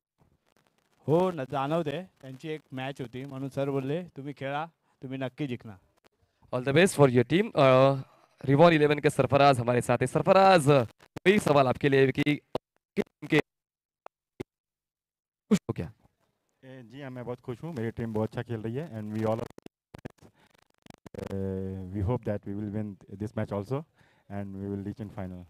S3: हो न जाणवते. त्यांची एक मॅच होती म्हणून सर बोलले तुम्ही खेळा, तुम्ही नक्की जिंकणार.
S1: All the best for your team. रिवॉन 11 के सरफराज हमारे साथ है. सरफराज, वही सवाल आपके लिए कि खुश हो क्या?
S4: जी हाँ, मैं बहुत खुश हूँ. मेरी टीम बहुत अच्छा खेल रही है and we all we hope that we will win this match also and we will reach in final.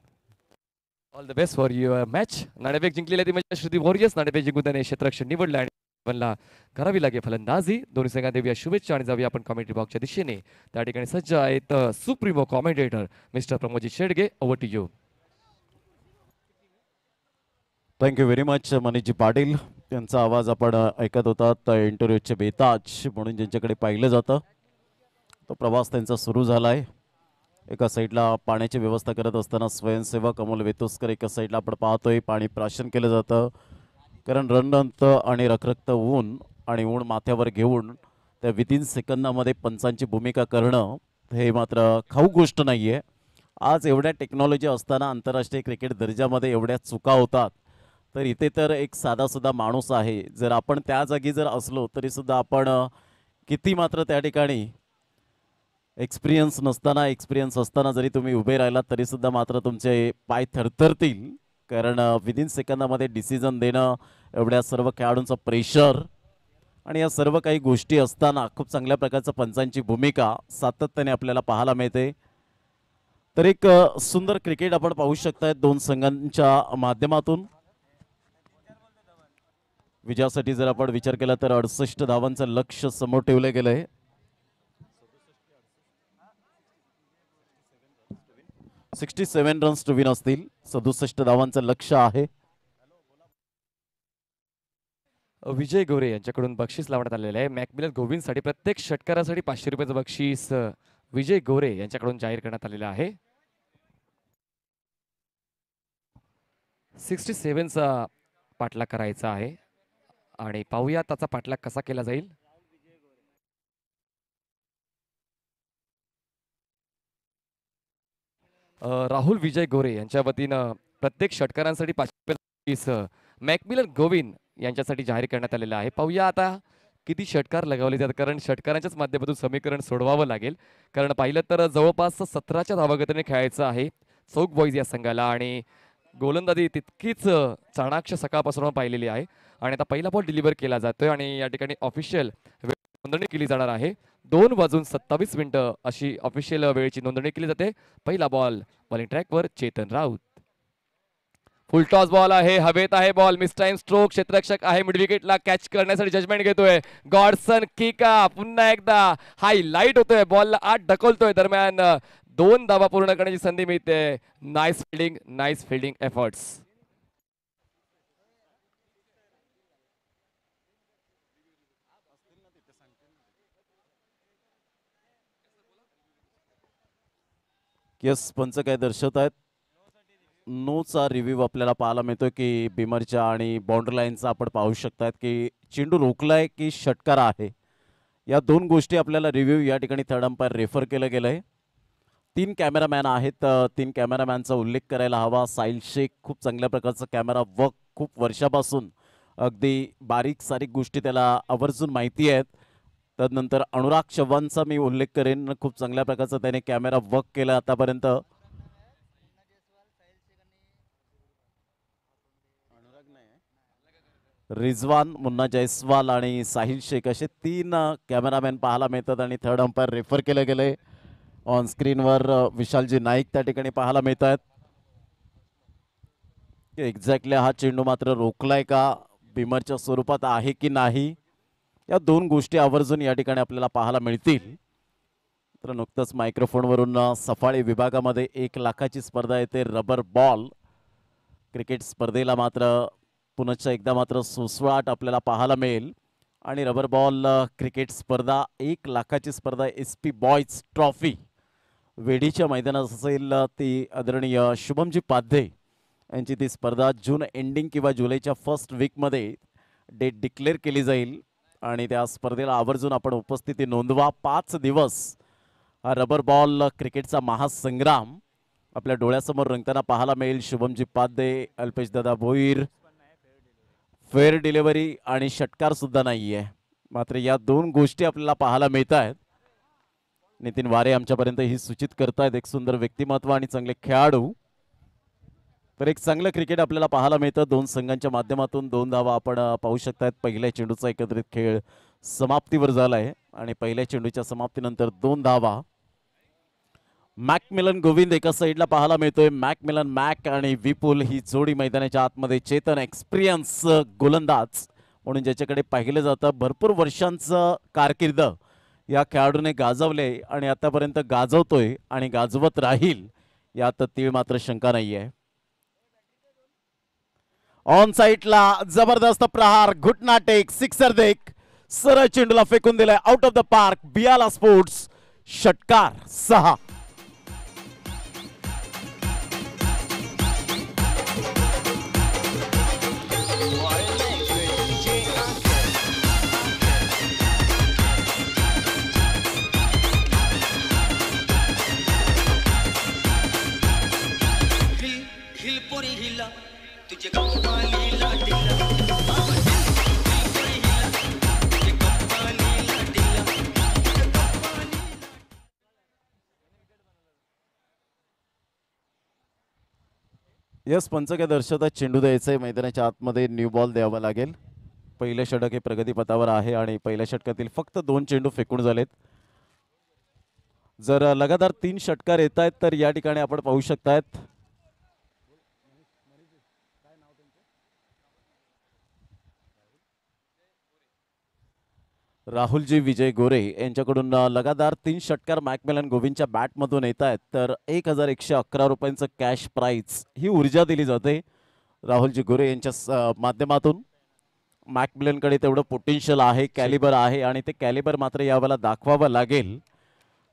S1: All the best for your match. नाणेफेक जिंकलेली ती म्हणजे श्रुती वॉरियर्स. नाणेफेक जिंकून त्याने क्षेत्ररक्षण निवडलं आणि मला करावी लागेल फलंदाजी. दोन्ही संघात देऊया शुभेच्छा आणि जाऊया आपण कॉमेंट्री बॉक्सच्या दिशेने. त्या ठिकाणी सज्ज आहेत supremo commentator mister Pramodji Shedge. Over to you.
S2: Thank you very much Manishji Patil. त्यांचा आवाज आपण ऐकत होतात. इंटरव्ह्यूचे बेताज म्हणून ज्यांच्याकडे पाहिलं जातं तो प्रवास त्यांचा सुरू झाला आहे. एका साईडला पाण्याची व्यवस्था करत असताना स्वयंसेवक अमोल वेतोस्कर, एका साईडला आपण पाहतोय पाणी प्राशन केलं जातं. कारण रणरंत आणि रखरखत ऊन आणि ऊन माथ्यावर घेऊन त्या विदिन सेकंदामध्ये पंचांची भूमिका करणं हे मात्र खाऊ गोष्ट नाही आहे. आज एवढ्या टेक्नॉलॉजी असताना आंतरराष्ट्रीय क्रिकेट दर्जामध्ये एवढ्या चुका होतात. तर इथे तर एक साधासुद्धा माणूस आहे. जर आपण त्या जागी जर असलो तरीसुद्धा आपण किती मात्र त्या ठिकाणी एक्सपिरियन्स नसताना एक्सपिरियन्स असताना जरी तुम्ही उभे राहिलात तरीसुद्धा मात्र तुमचे पाय थरथरतील. कारण विदिन सेकंदामध्ये डिसिजन देणं, एवढ्या सर्व खेळाडूंचं प्रेशर आणि या सर्व काही गोष्टी असताना खूप चांगल्या प्रकारचं पंचांची भूमिका सातत्याने आपल्याला पाहायला मिळते. तर एक सुंदर क्रिकेट आपण पाहू शकताय दोन संघांच्या माध्यमातून. विजयासाठी जर आपण विचार केला तर 68 धावांचं लक्ष्य समोर ठेवलं गेलंय. 67 रन्स टू विन असतील. 67 धावांचं लक्ष्य आहे.
S1: विजय गोरे यांच्याकडून बक्षीस लावण्यात आलेलं आहे. मॅकमिलन गोविंदसाठी प्रत्येक षटकारासाठी 500 रुपयाचं बक्षीस विजय गोरे यांच्याकडून जाहीर करण्यात आलेलं आहे. 67चा पाठलाग करायचा आहे आणि पाहूया त्याचा पाठलाग कसा केला जाईल. राहुल विजय गोरे यांच्या वतीनं प्रत्येक षटकारांसाठी 500 बक्षीस मॅकमिलन गोविंद यांच्यासाठी जाहीर करण्यात आलेलं आहे. पाहूया आता किती षटकार लगावले जातात, कारण षटकारांच्याच माध्यमातून समीकरण सोडवावं लागेल. कारण पाहिलं तर जवळपास 17च्या धावागतीने खेळायचं आहे चौक बॉईज या संघाला आणि गोलंदाजी तितकीच चाणाक्ष सकाळपासून पाहिलेली आहे. आणि आता पहिला बॉल डिलिव्हर केला जातोय आणि या ठिकाणी ऑफिशियल नोंदणी केली जाणार आहे. 2:27 अशी ऑफिशियल वेळेची नोंदणी केली जाते. पहिला बॉल बॉलिंग ट्रॅकवर Chetan Raut. Full toss ball आहे, हवेत आहे बॉल. Mistime stroke. क्षेत्ररक्षक आहे मिड विकेटला कॅच करण्यासाठी जजमेंट घेतोय. गॉडसन किका पुन्हा एकदा हायलाइट होतोय. बॉलला आत ढकलतोय. दरम्यान 2 धावा पूर्ण करण्याची संधी मिळते. Nice fielding efforts.
S2: यस, पंच काय दर्शवत आहेत. नोचा रिव्ह्यू आपल्याला पाहायला मिळतोय की बिमरच्या आणि बाउंड्री लाईनचा आपण पाहू शकतात की चेंडू रोखलाय की षटकार आहे. या दोन गोष्टी आपल्याला रिव्ह्यू या ठिकाणी थर्ड अंपायर रेफर केलं गेलंय. 3 कॅमेरामॅन आहेत. 3 कॅमेरामॅनचा उल्लेख करायला हवा. साहिल शेख खूप चांगल्या प्रकारचं कॅमेरा वर्क खूप वर्षापासून अगदी बारीक सारीक गोष्टी त्याला आवर्जून माहिती आहेत. तदनंतर अनुराग चव्हाणचा मी उल्लेख करेन. खूप चांगल्या प्रकारचा त्याने कॅमेरा वर्क केला आतापर्यंत. रिजवान, मुन्ना जयस्वाल आणि साहिल शेख असे 3 कॅमेरामॅन पाहायला मिळतात आणि थर्ड अंपायर रेफर केलं गेलंय. ऑन स्क्रीनवर विशालजी नाईक त्या ठिकाणी पाहायला मिळत आहेत. एक्झॅक्टली हा चेंडू मात्र रोखलाय का बिमरच्या स्वरूपात आहे की नाही. या दोन गोष्टी आवर्जून या ठिकाणी आपल्याला पाहायला मिळतील. तर नुकतंच मायक्रोफोनवरून सफाळी विभागामध्ये 1 लाखाची स्पर्धा येते रबर बॉल क्रिकेट स्पर्धेला. मात्र पुनश्च एकदा मात्र सुसवाट आपल्याला पाहायला मिळेल. आणि रबर बॉल क्रिकेट स्पर्धा 1 लाखाची स्पर्धा SP बॉयज ट्रॉफी वेडीच्या मैदानात असेल. ती आदरणीय शुभमजी पाध्ये यांची ती स्पर्धा जून एंडिंग किंवा जुलैच्या फर्स्ट वीकमध्ये डेट डिक्लेअर केली जाईल आणि त्या स्पर्धेला आवर्जून आपण उपस्थिती नोंदवा. 5 दिवस हा रबर बॉल क्रिकेटचा महासंग्राम आपल्या डोळ्यासमोर रंगताना पाहायला मिळेल. शुभमजी पाध्ये, अल्पेश दादा भोईर, फेअर डिलिव्हरी आणि षटकार सुद्धा नाहीये. मात्र या दोन गोष्टी आपल्याला पाहायला मिळत आहेत. नितीन वारे आमच्यापर्यंत ही सूचित करतायत एक सुंदर व्यक्तिमत्व आणि चांगले खेळाडू. तर एक चांगलं क्रिकेट आपल्याला पाहायला मिळतं. दोन संघांच्या माध्यमातून 2 धावा आपण पाहू शकतायत. पहिल्या चेंडूचा एकत्रित खेळ समाप्तीवर झालाय आणि पहिल्या चेंडूच्या समाप्तीनंतर 2 धावा. मॅकमिलन गोविंद एका साईडला पाहायला मिळतोय. मॅकमिलन मॅक आणि विपुल ही जोडी मैदानाच्या आतमध्ये. चेतन एक्सपिरियन्स गोलंदाज म्हणून ज्याच्याकडे पाहिलं जातं. भरपूर वर्षांचं कारकीर्द या खेळाडूने गाजवले आणि आतापर्यंत गाजवतोय आणि गाजवत राहील यात तीळ मात्र शंका नाहीये. ऑन साईडला जबरदस्त प्रहार, घुटना टेक, सिक्सर देख, सरळ चेंडूला फेकून दिलाय out of the park. Biyala sports षटकार 6. यस पंच काय दर्शवतात. चेंडू द्यायचा आहे मैदानाच्या आतमध्ये. न्यू बॉल द्यावा लागेल. पहिलं षटक हे प्रगतीपथावर आहे आणि पहिल्या षटकातील फक्त 2 चेंडू फेकून झालेत. जर लगातार 3 षटकार येत आहेत तर या ठिकाणी आपण पाहू शकतायत राहुलजी विजय गोरे यांच्याकडून लगातार 3 षटकार मॅकमिलन गोविंदच्या बॅटमधून येत आहेत. तर 1111 रुपयांचं कॅश प्राइज ही ऊर्जा दिली जाते राहुलजी गोरे यांच्या माध्यमातून. मॅकमिलनकडे तेवढं पोटेन्शियल आहे, कॅलिबर आहे आणि ते कॅलिबर मात्र यावेळेला दाखवावं लागेल.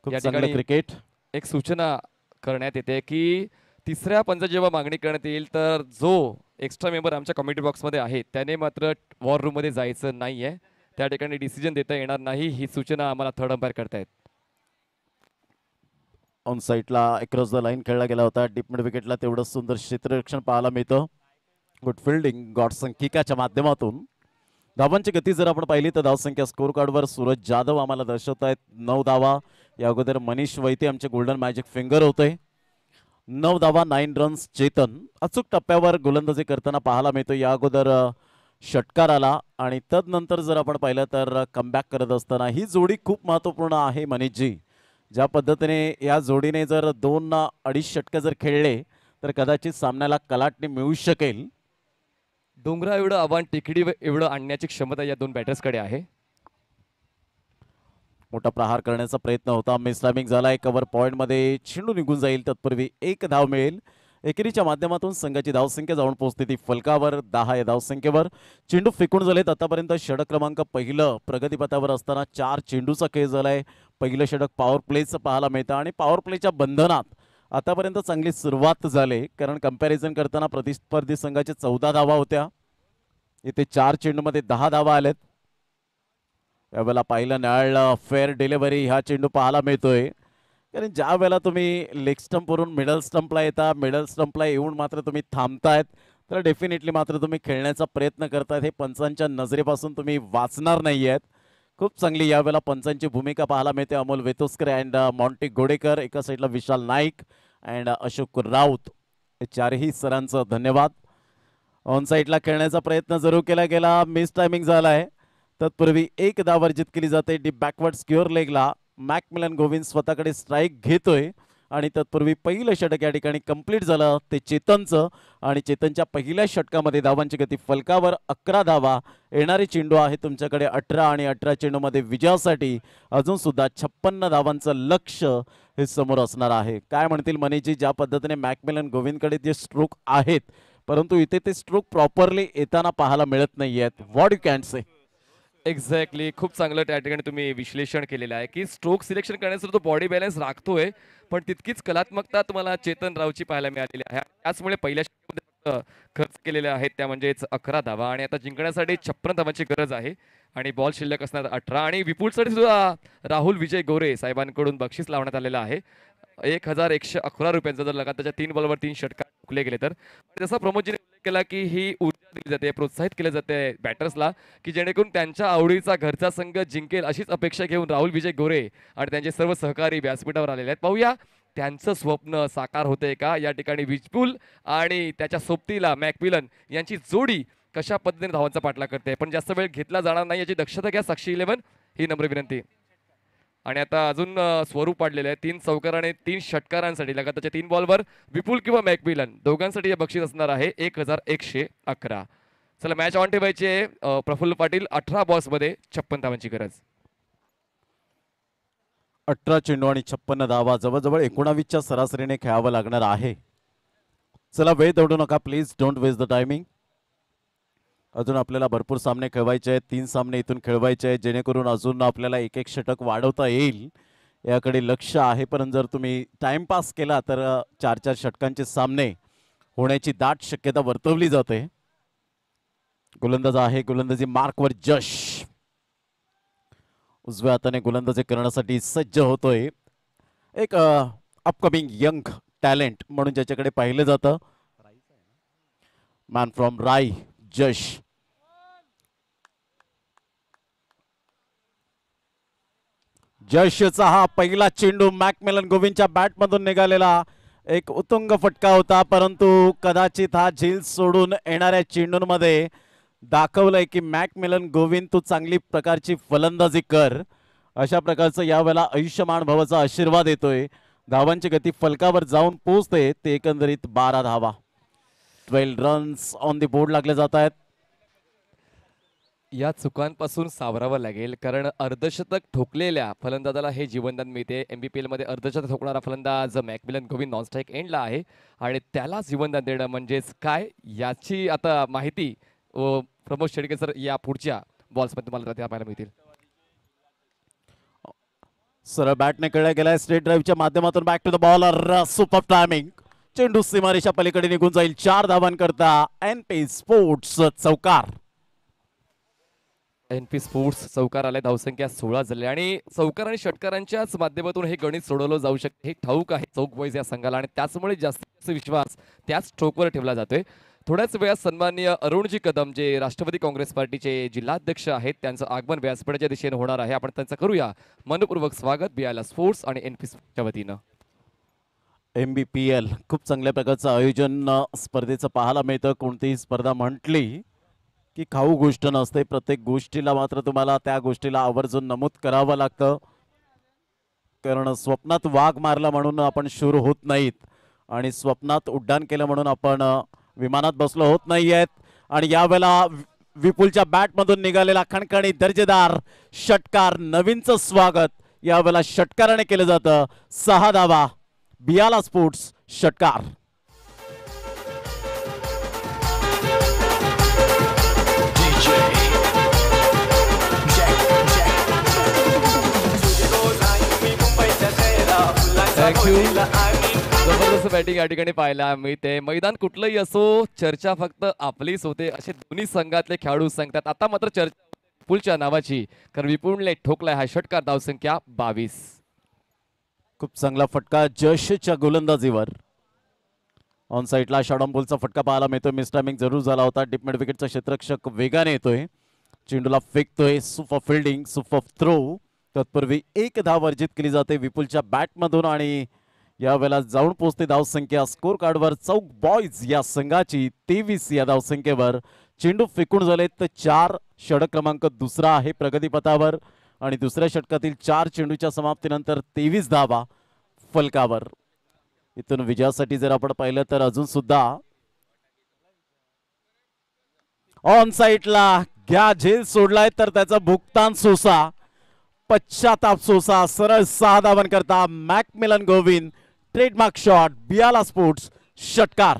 S2: खूप चांगलं क्रिकेट.
S1: एक सूचना करण्यात येते की तिसऱ्या पंच जेव्हा मागणी करण्यात येईल तर जो एक्स्ट्रा मेंबर आमच्या कमिटी बॉक्समध्ये आहे त्याने मात्र वॉर रूममध्ये जायचं नाहीये. त्या ठिकाणी डिसिजन देता येणार नाही ही सूचना आम्हाला थर्ड अंपायर करतायत.
S2: ऑन साईडला अक्रॉस द लाईन खेळला गेला होता. डीप मिड विकेटला तेवढं सुंदर क्षेत्ररक्षण पाहायला मिळतं. गुड फिल्डिंग गॉडसन किकाच्या माध्यमातून. धावांची गती जर आपण पाहिली तर धावसंख्या स्कोर कार्डवर सूरज जाधव आम्हाला दर्शवत आहेत 9 धावा. या अगोदर मनीष वैते आमचे गोल्डन मॅजिक फिंगर होते. 9 धावा 9 रन्स. चेतन अचूक टप्प्यावर गोलंदाजी करताना पाहायला मिळतो. या अगोदर षटकार आला आणि तदनंतर जर आपण पाहिलं तर कमबॅक करत असताना ही जोडी खूप महत्त्वपूर्ण आहे. मनीषजी ज्या पद्धतीने या जोडीने जर 2-2.5 षटकं जर खेळले तर कदाचित सामन्याला कलाटणी मिळू शकेल.
S1: डोंगरा एवढं आव्हान टेकडी एवढं आणण्याची क्षमता या 2 बॅटर्सकडे आहे.
S2: मोठा प्रहार करण्याचा प्रयत्न होता. मिसटायमिंग झालाय. कव्हर पॉइंटमध्ये चेंडू निघून जाईल. तत्पूर्वी 1 धाव मिळेल. एकेरीच्या माध्यमातून संघाची धावसंख्या जाऊन पोहोचते ती फलकावर 10 या धावसंख्येवर. चेंडू फेकून झालेत. आतापर्यंत षटक क्रमांक पहिलं प्रगतीपथावर असताना 4 चेंडूचा खेळ झालाय. पहिलं षटक पॉवर प्लेचं पाहायला मिळतं आणि पॉवर प्लेच्या बंधनात आतापर्यंत चांगली सुरुवात झाली. कारण कंपॅरिझन करताना प्रतिस्पर्धी संघाच्या 14 धावा होत्या. इथे 4 चेंडूमध्ये 10 धावा आल्यात. यावेळेला पाहिलं नाळ फेअर डिलिव्हरी हा चेंडू पाहायला मिळतोय. कारण ज्या वेळेला तुम्ही लेग स्टंपवरून मिडल स्टंपला येता, मिडल स्टंपला येऊन मात्र तुम्ही थांबतायत तर डेफिनेटली मात्र तुम्ही खेळण्याचा प्रयत्न करतायत. हे पंचांच्या नजरेपासून तुम्ही वाचणार नाही आहेत. खूप चांगली यावेळेला पंचांची भूमिका पाहायला मिळते. Amol Vetoskar and Monty Godekar. एका साईडला विशाल नाईक अँड अशोक राऊत. हे चारही सरांचं धन्यवाद. ऑन साईडला खेळण्याचा प्रयत्न जरूर केला गेला. मिस टायमिंग झाला आहे. तत्पूर्वी 1 धाव अर्जित केली जाते. डीप बॅकवर्ड स्क्युअर लेगला मॅकमिलन गोविंद स्वतःकडे स्ट्राईक घेतोय आणि तत्पूर्वी पहिलं षटक या ठिकाणी कंप्लीट झालं ते चेतनचं आणि चेतनच्या पहिल्या षटकामध्ये धावांची गती फलकावर 11 धावा. येणारे चेंडू आहे तुमच्याकडे 18 आणि 18 चेंडूमध्ये विजयासाठी अजून सुद्धा 56 धावांचं लक्ष हे समोर असणार आहे. काय म्हणतील मनीजी, ज्या पद्धतीने मॅकमिलन गोविंदकडे जे स्ट्रोक आहेत परंतु इथे ते स्ट्रोक प्रॉपरली येताना पाहायला मिळत नाहीयेत. What you can say?
S1: Exactly, खूप चांगलं त्या ठिकाणी तुम्ही विश्लेषण केलेलं आहे की स्ट्रोक सिलेक्शन करण्यासाठी तो बॉडी बॅलन्स राखतोय, पण तितकीच कलात्मकता तुम्हाला चेतन रावची पाहायला मिळालेली आहे. त्याचमुळे पहिल्या षटकामध्ये खर्च केलेले आहेत त्या म्हणजेच 11 धावा आणि आता जिंकण्यासाठी 56 धावांची गरज आहे आणि बॉल शिल्लक असणार 18. आणि विपुलसाठी सुद्धा राहुल विजय गोरे साहेबांकडून बक्षीस लावण्यात आलेलं आहे 1111 रुपयांचा, जर लगातारच्या 3 बॉलवर 3 षटकार ठोकले गेले तर. जसा प्रमोदजीने उल्लेख केला की ही ऊर्जा दिली जाते, प्रोत्साहित केले जाते बॅटर्सला की जेणेकरून त्यांच्या आवडीचा घरचा संघ जिंकेल अशीच अपेक्षा घेऊन राहुल विजय गोरे आणि त्यांचे सर्व सहकारी व्यासपीठावर आलेले आहेत. पाहूया त्यांचं स्वप्न साकार होते का. या ठिकाणी विपुल आणि त्याच्या सोबतीला मॅकमिलन यांची जोडी कशा पद्धतीने धावांचा पाठलाग करते, पण जास्त वेळ घेतला जाणार नाही याची दक्षता घ्या साक्षी 11, ही नम्र विनंती. आणि आता अजून स्वरूप वाढलेलं आहे 3 चौकार आणि 3 षटकारांसाठी लगातारच्या 3 बॉलवर विपुल किंवा मॅकमिलन दोघांसाठी हे बक्षीस असणार आहे 1111. चला मॅच ऑन ठेवायची आहे. प्रफुल्ल पाटील 18 बॉल्समध्ये 56 धावांची गरज.
S2: 18 चेंडू आणि 56 धावा, जवळजवळ 19च्या सरासरीने खेळावं लागणार आहे. चला वेळ दौडू नका please, don't waste the timing. अजून आपल्याला भरपूर सामने खेळवायचे आहेत, 3 सामने इथून खेळवायचे आहेत जेणेकरून अजून आपल्याला एक एक षटक वाढवता येईल याकडे लक्ष आहे. पण जर तुम्ही टाइमपास केला तर 4-4 षटकांचे सामने होण्याची दाट शक्यता वर्तवली जाते. गोलंदाज आहे, गोलंदाजी मार्कवर जश उजव्या हाताने गोलंदाजी करण्यासाठी सज्ज होतोय. एक अपकमिंग यंग टॅलेंट म्हणून ज्याच्याकडे पाहिलं जातं, मॅन फ्रॉम राय जश. जशचा हा पहिला चेंडू मॅकमिलन गोविंदच्या बॅटमधून निघालेला एक उत्तुंग फटका होता, परंतु कदाचित हा झील सोडून येणाऱ्या चेंडूंमध्ये दाखवलंय की मॅकमिलन गोविंद तू चांगली प्रकारची फलंदाजी कर. अशा प्रकारचं यावेळेला आयुष्यमान भवाचा आशीर्वाद येतोय. धावांची गती फलकावर जाऊन पोहोचते ते एकंदरीत 12 धावा. 12 रन्स ऑन द बोर्ड लागले जात आहेत.
S1: या चुकांपासून सावरावं लागेल कारण अर्धशतक ठोकलेल्या फलंदाजाला हे जीवनदान मिळते. MBPL मध्ये अर्धशतक ठोकणारा फलंदाज मॅकमिलन गोविंद नॉनस्ट्राईक एंडला आहे आणि त्याला जीवनदान देणं म्हणजेच काय याची आता माहिती प्रमोद शेडके सर या पुढच्या बॉल्समध्ये तुम्हाला त्या पाहायला मिळतील.
S2: सरळ बॅटने खेळला गेलाय स्ट्रेट ड्राईव्हच्या माध्यमातून back to the bowler. Super timing, चेंडू सीमारेषा पलीकडे निघून जाईल. 4 धावांकरता NP स्पोर्ट्स चौकार.
S1: NP स्पोर्ट्स चौकार आले, धावसंख्या 16 झाली आणि चौकार आणि षटकारांच्याच माध्यमातून हे गणित सोडवलं जाऊ शकते हे ठाऊक आहे चौक बॉईज या संघाला आणि त्याचमुळे जास्त विश्वास त्याच स्ट्रोकवर ठेवला जातोय. थोड्याच वेळात सन्माननीय अरुणजी कदम जे राष्ट्रवादी काँग्रेस पार्टीचे जिल्हाध्यक्ष आहेत त्यांचं आगमन व्यासपीठाच्या दिशेने होणार आहे. आपण त्यांचं करूया मनपूर्वक स्वागत BIL स्पोर्ट्स आणि NP स्पोर्ट्सच्या वतीनं.
S2: MBPL खूप चांगल्या प्रकारचं आयोजन स्पर्धेचं पाहायला मिळतं. कोणतीही स्पर्धा म्हटली की खाऊ गोष्ट नसते, प्रत्येक गोष्टीला मात्र तुम्हाला त्या गोष्टीला आवर्जून नमूद करावं लागतं. कारण स्वप्नात वाघ मारला म्हणून आपण शूर होत नाहीत आणि स्वप्नात उड्डाण केलं म्हणून आपण विमानात बसलो होत नाहीयेत. आणि यावेळेला विपुलच्या बॅटमधून निघालेला खणखणी दर्जेदार षटकार, नवीनचं स्वागत यावेळेला षटकाराने केलं जातं. 6 धावा, BIL स्पोर्ट्स षटकार.
S1: थँक्यू. जबरदस्त बॅटिंग या ठिकाणी पाहायला मिळते. मैदान कुठलंही असो चर्चा फक्त आपलीच होते असे दोन्ही संघातले खेळाडू सांगतात. आता मात्र चर्चा विपुलच्या नावाची, कारण विपुलने ठोकलाय हा षटकार, धावसंख्या 22.
S2: खूप चांगला फटका जशच्या गोलंदाजीवर. ऑन साईडला शॉर्टबॉलचा फटका पाहायला मिळतोय. मिस टायमिंग जरूर झाला होता. डीप मिड विकेटचा क्षेत्ररक्षक वेगाने येतोय, चेंडूला फेकतोय. Super fielding, super throw. तत्पूर्वी 1 धाव वर्जित केली जाते विपुलच्या बॅटमधून आणि यावेळेला जाऊन पोहोचते धावसंख्या स्कोर कार्डवर चौक बॉईज या संघाची 23 या धावसंख्येवर. चेंडू फेकून झालेत तर 4. षटक क्रमांक 2 आहे प्रगतीपथावर आणि दुसऱ्या षटकातील 4 चेंडूच्या समाप्तीनंतर 23 धावा फलकावर. इथून विजयासाठी जर आपण पाहिलं तर अजून सुद्धा ऑन साईडला घ्या झेल सोडलाय तर त्याचा भुगतान सोसा, पश्चाताप सोसा. सरळ 6 धावन करता McMillan Govind. Trademark shot Biyala sports षटकार.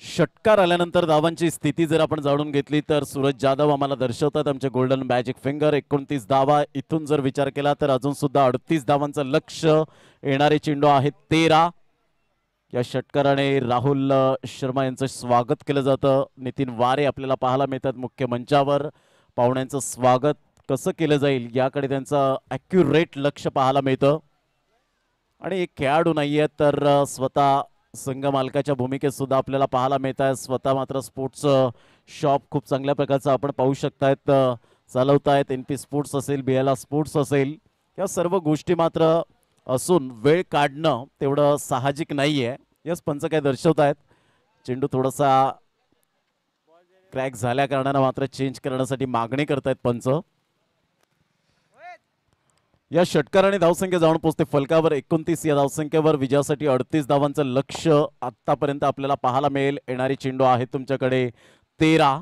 S2: षटकार आल्यानंतर धावांची स्थिती जर आपण जाणून घेतली तर सूरज जाधव आम्हाला दर्शवतात आमचे गोल्डन मॅजिक फिंगर. 29 धावा. इथून जर विचार केला तर अजून सुद्धा 38 धावांचं लक्ष. येणारे चेंडू आहेत 13. या षटकाराने राहुल शर्मा यांचं स्वागत केलं जातं. नितीन वारे आपल्याला पाहायला मिळतात मुख्य मंचावर. पाहुण्यांचं स्वागत कसं केलं जाईल याकडे त्यांचं ॲक्युरेट लक्ष पाहायला मिळतं. आणि एक खेळाडू नाहीये तर स्वतः संघ मालकाच्या भूमिकेत सुद्धा आपल्याला पाहायला मिळत आहे. स्वतः मात्र स्पोर्ट्स शॉप खूप चांगल्या प्रकारचं आपण पाहू शकतायत चालवतायत. NP स्पोर्ट्स असेल, बियाला स्पोर्ट्स असेल, या सर्व गोष्टी मात्र असून वेळ काढणं तेवढं साहजिक नाहीये. यस पंच काय दर्शवतायत. चेंडू थोडासा क्रॅक झाल्या कारणानं मात्र चेंज करण्यासाठी मागणी करतायत पंच. या षटकाराने धावसंख्या जाऊन पोहोचते फलकावर 29. या धावसंख्येवर विजयासाठी 38 धावांचं लक्ष आतापर्यंत आपल्याला पाहायला मिळेल. येणारी चेंडू आहे तुमच्याकडे 13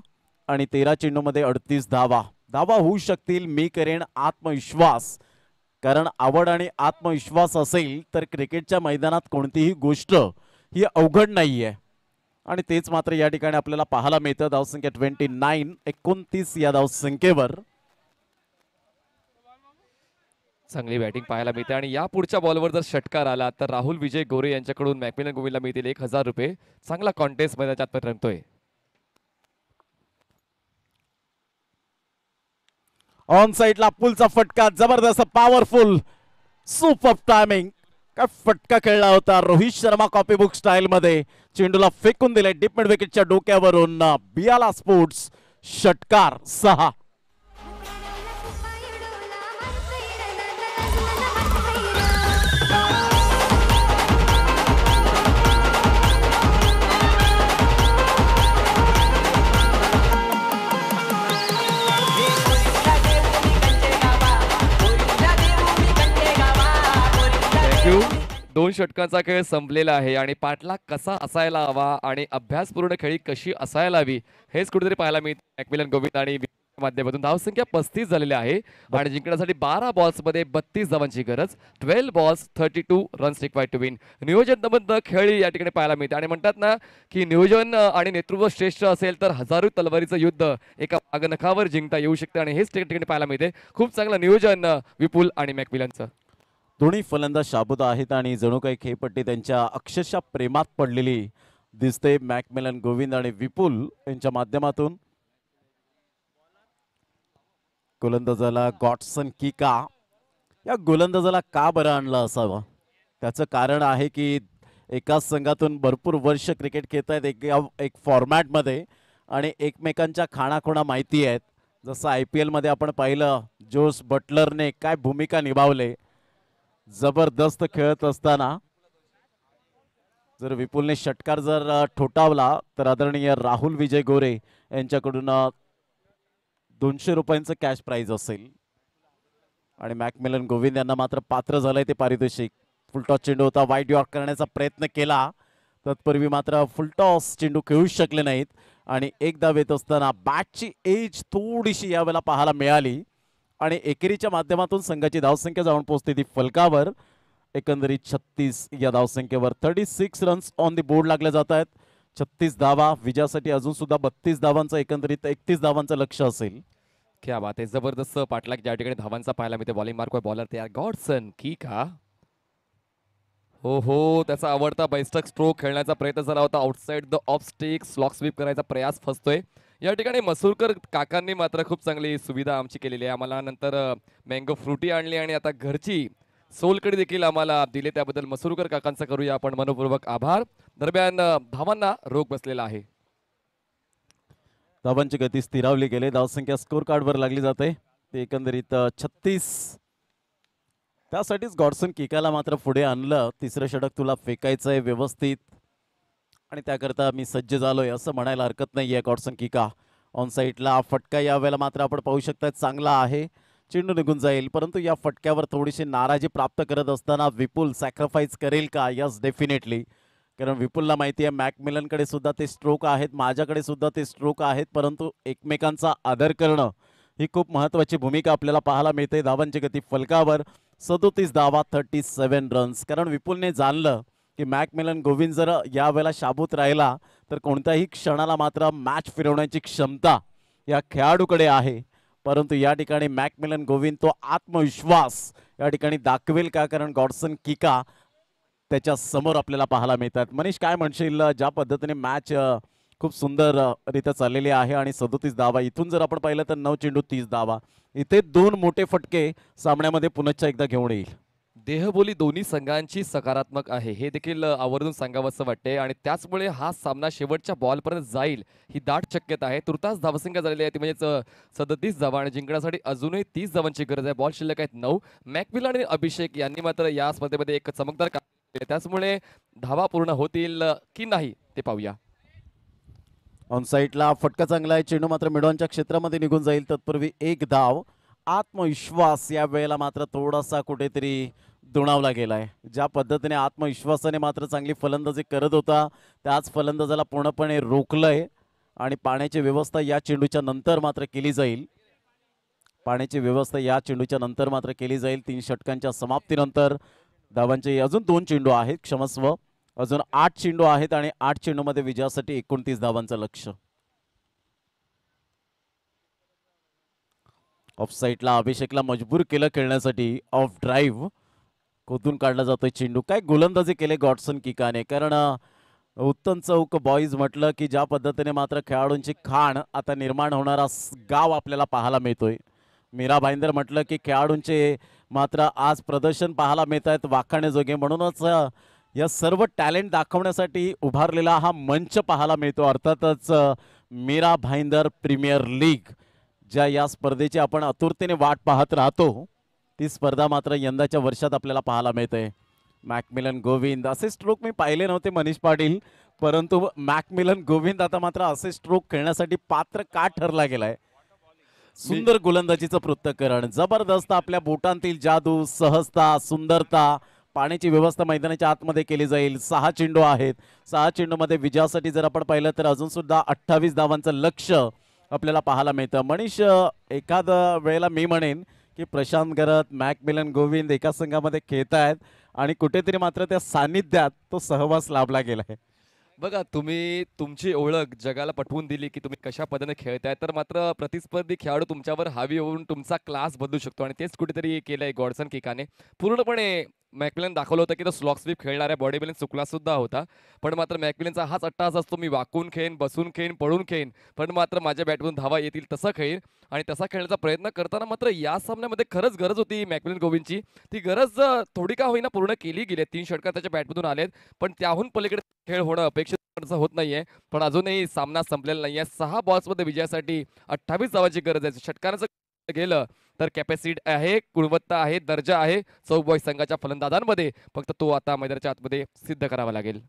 S2: आणि 13 चेंडूमध्ये 38 धावा. धावा होऊ शकतील. मी करेन आत्मविश्वास, कारण आवड आणि आत्मविश्वास असेल तर क्रिकेटच्या मैदानात कोणतीही गोष्ट ही अवघड नाहीये आणि तेच मात्र या ठिकाणी आपल्याला पाहायला मिळतं. धावसंख्या 29 या धावसंख्येवर
S1: चांगली बॅटिंग पाहायला मिळते आणि या पुढच्या बॉलवर जर षटकार आला तर राहुल विजय गोरे यांच्याकडून मॅकमिलन गोविंदला मिळतील 1000 रुपये. चांगला कॉन्टेस्ट मैदानाच्या आतमध्ये रंगतोय.
S2: ऑन साइडला पुलचा फटका, जबरदस्त पॉवरफुल सुपर टायमिंग. काय फटका खेळला होता रोहित शर्मा कॉपीबुक स्टाईल मध्ये. चेंडूला फेकून दिले डीप मिड विकेटच्या डोक्यावरून. बियाला स्पोर्ट्स षटकार 6.
S1: दोन षटकांचा खेळ संपलेला आहे आणि पाठलाग कसा असायला हवा आणि अभ्यासपूर्ण खेळी कशी असायला हवी हेच कुठेतरी पाहायला मिळते. मॅकमिलन गोविंद आणि माध्यमातून धावसंख्या 35 झालेली आहे आणि जिंकण्यासाठी 12 बॉल्स मध्ये 32 धावांची गरज. 12 balls 32 runs required to win. नियोजनबद्ध खेळ या ठिकाणी पाहायला मिळते आणि म्हणतात ना की नियोजन आणि नेतृत्व श्रेष्ठ असेल तर हजारो तलवारीचं युद्ध एका आगनखावर जिंकता येऊ शकते आणि हेच ठिकाणी पाहायला मिळते. खूप चांगलं नियोजन विपुल आणि मॅकमिलनचं.
S2: दोन्ही फलंदाज शाबूत आहेत आणि जणू काही खेळपट्टी त्यांच्या अक्षरशः प्रेमात पडलेली दिसते. मॅकमिलन गोविंद आणि विपुल यांच्या माध्यमातून गोलंदाजाला गॉडसन किका. या गोलंदाजाला का बरं आणलं असावं त्याचं कारण आहे की एकाच संघातून भरपूर वर्ष क्रिकेट खेळत आहेत एक फॉर्मॅटमध्ये आणि एकमेकांच्या खाणाखुणा माहिती आहेत. जसं IPL मध्ये आपण पाहिलं जोस बटलरने काय भूमिका निभावले जबरदस्त खेळत असताना. जर विपुलने षटकार जर ठोठावला तर आदरणीय राहुल विजय गोरे यांच्याकडून 200 रुपयांचं कॅश प्राइज असेल आणि मॅकमिलन गोविंद यांना मात्र पात्र झालंय ते पारितोषिक. फुलटॉस चेंडू होता, वाईड यॉर्क करण्याचा प्रयत्न केला तत्पूर्वी मात्र फुलटॉस चेंडू खेळू शकले नाहीत आणि एक धाव येत असताना बॅटची एज थोडीशी यावेळेला पाहायला मिळाली आणि एकेरीच्या माध्यमातून संघाची धावसंख्या जाऊन पोहोचते ती फलकावर. एकंदरीत 36 या धावसंख्येवर 36 रन्स ऑन दी बोर्ड लागले जात आहेत. 36 धावा. विजयासाठी अजून सुद्धा 32 धावांचं एकंदरीत 31 धावांचं लक्ष असेल.
S1: क्या बात आहे. जबरदस्त पाठलाग ज्या ठिकाणी धावांचा पाहायला मिळते. बॉलिंग मार्कवर बॉलर तयार गॉडसन किका. हो त्याचा आवडता बैस्टक स्ट्रोक खेळण्याचा प्रयत्न झाला होता. Outside the off stick slog sweep करायचा प्रयास फसतोय. या ठिकाणी मसूरकर काकांनी मात्र खूप चांगली सुविधा आमची केलेली आहे. आम्हाला नंतर मँगो फ्रुटी आणली आणि आता घरची सोलकडी देखील आम्हाला दिले. त्याबद्दल मसूरकर काकांचा करूया आपण मनपूर्वक आभार. दरम्यान धावांना रोख बसलेला आहे.
S2: धावांची गती स्थिरावली गेली. धावसंख्या स्कोर कार्डवर लागली जाते. ते एकंदरीत 36. त्यासाठीच गॉडसन किकाला मात्र पुढे आणलं. तिसरं षटक तुला फेकायचंय व्यवस्थित. आणि त्याकरता मी सज्ज झालोय असं म्हणायला हरकत नाही आहे. गॉडसन किका ऑन साईडला फटका यावेळेला मात्र आपण पाहू शकता चांगला आहे. चेंडू निघून जाईल, परंतु या फटक्यावर थोडीशी नाराजी प्राप्त करत असताना विपुल सॅक्रिफाईस करेल का? Yes, definitely. कारण विपुलला माहिती आहे मॅकमिलनकडे सुद्धा ते स्ट्रोक आहेत, माझ्याकडे सुद्धा ते स्ट्रोक आहेत, परंतु एकमेकांचा आदर करणं ही खूप महत्त्वाची भूमिका आपल्याला पाहायला मिळते. धावांची गती फलकावर 37 धावा, 37 रन्स. कारण विपुलने जाणलं की मॅकमिलन गोविंद जर यावेळेला शाबूत राहिला तर कोणत्याही क्षणाला मात्र मॅच फिरवण्याची क्षमता या खेळाडूकडे आहे. परंतु या ठिकाणी मॅकमिलन गोविंद तो आत्मविश्वास या ठिकाणी दाखवेल का? कारण गॉडसन किका त्याच्या समोर आपल्याला पाहायला मिळतात. मनीष, काय म्हणशील? ज्या पद्धतीने मॅच खूप सुंदर रित्या चाललेली आहे आणि 37 धावा, इथून जर आपण पाहिलं तर 9 चेंडू 30 धावा, इथे 2 मोठे फटके सामन्यामध्ये पुनश्च एकदा घेऊन येईल.
S1: देहबोली दोन्ही संघांची सकारात्मक आहे हे देखील आवर्जून सांगावंसं वाटते आणि त्याचमुळे हा सामना शेवटच्या बॉलपर्यंत जाईल ही दाट शक्यता आहे. तुर्तास धावसंख्या झालेली आहे ती म्हणजेच 37 धावा आणि जिंकण्यासाठी अजूनही 30 धावांची गरज आहे. बॉल शिल्लक आहेत 9. मॅकमिलन आणि अभिषेक यांनी मात्र या स्पर्धेमध्ये एक चमकदार काम केले, त्याचमुळे धावा पूर्ण होतील की नाही ते पाहूया.
S2: ऑन साईडला फटका चांगला आहे, चेंडू मात्र मिडॉनच्या क्षेत्रामध्ये निघून जाईल. तत्पूर्वी एक धाव. आत्मविश्वास या वेळेला मात्र थोडासा कुठेतरी दुणावला गेलाय. ज्या पद्धतीने आत्मविश्वासाने मात्र चांगली फलंदाजी करत होता त्याच फलंदाजाला पूर्णपणे रोखलंय आणि पाण्याची व्यवस्था या चेंडूच्या नंतर मात्र केली जाईल. पाण्याची व्यवस्था या चेंडूच्या नंतर मात्र केली जाईल. 3 षटकांच्या समाप्तीनंतर धावांचे अजून 2 चेंडू आहेत, क्षमस्व अजून 8 चेंडू आहेत आणि 8 चेंडूमध्ये विजयासाठी 29 धावांचं लक्ष्य. ऑफ साईडला अभिषेकला मजबूर केलं खेळण्यासाठी. ऑफ ड्राईव्ह खोदून काढला जातोय चेंडू. काय गोलंदाजी केले गॉडसन किकाने. कारण उत्तम चौक बॉईज म्हटलं की ज्या पद्धतीने मात्र खेळाडूंची खाण आता निर्माण होणारा गाव आपल्याला पाहायला मिळतोय. मीरा भाईंदर म्हटलं की खेळाडूंचे मात्र आज प्रदर्शन पाहायला मिळत आहेत वाखाणेजोगे. म्हणूनच या सर्व टॅलेंट दाखवण्यासाठी उभारलेला हा मंच पाहायला मिळतो. अर्थातच मीरा भाईंदर प्रीमियर लीग, ज्या या स्पर्धेची आपण आतुरतेने वाट पाहत राहतो, ती स्पर्धा मात्र यंदाच्या वर्षात आपल्याला पाहायला मिळते. मॅकमिलन गोविंद, असे स्ट्रोक मी पाहिले नव्हते मनीष पाटील, परंतु मॅकमिलन गोविंद आता मात्र असे स्ट्रोक खेळण्यासाठी पात्र का ठरला गेलाय. सुंदर गोलंदाजीचं पृथक्करण, जबरदस्त आपल्या बोटांतील जादू, सहजता, सुंदरता. पाण्याची व्यवस्था मैदानाच्या आतमध्ये केली जाईल. 6 चेंडू आहेत. 6 चेंडूमध्ये विजयासाठी जर आपण पाहिलं तर अजून सुद्धा 28 धावांचं लक्ष्य आपल्याला पाहायला मिळतं. मनीष, एखाद्या वेळेला मी म्हणेन की प्रशांत गरत, मॅकमिलन गोविंद एका संघामध्ये खेळत आहेत आणि कुठेतरी मात्र त्या सानिध्यात तो सहवास लाभला गेलाय.
S1: बघा, तुम्ही तुमची ओळख जगाला पटवून दिली की तुम्ही कशा पद्धतीने खेळताय, तर मात्र प्रतिस्पर्धी खेळाडू तुमच्यावर हावी होऊन तुमचा क्लास बदलू शकतो आणि तेच कुठेतरी केलंय गॉडसन किकाने. पूर्णपणे मॅकमिलन दाखवलं होतं की तो स्लॉक स्वीप खेळणाऱ्या बॉडी बिलिंग चुकला सुद्धा होता, पण मात्र मॅकमिलनचा हाच अट्टास असतो, मी वाकून खेळेन, बसून खेळेन, पळून खेळेन, पण मात्र माझ्या बॅटमधून धावा येतील तसं खेळेन. आणि तसा खेळण्याचा प्रयत्न करताना मात्र या सामन्यामध्ये खरंच गरज होती मॅकमिलन गोविंदची. ती गरज थोडी का होईना पूर्ण केली गेली. 3 षटकार त्याच्या बॅटमधून आलेत, पण त्याहून पलीकडे खेळ होणं अपेक्षित होत नाहीये. पण अजूनही सामना संपलेला नाहीये. 6 बॉल्समध्ये विजयासाठी 28 धावांची गरज आहे. षटकाराचं गेलं तर कॅपॅसिटी आहे, गुणवत्ता आहे, दर्जा आहे चौक बॉईज संघाच्या फलंदाजांमध्ये. फक्त तो आता मैदानाच्या आतमध्ये सिद्ध करावा लागेल.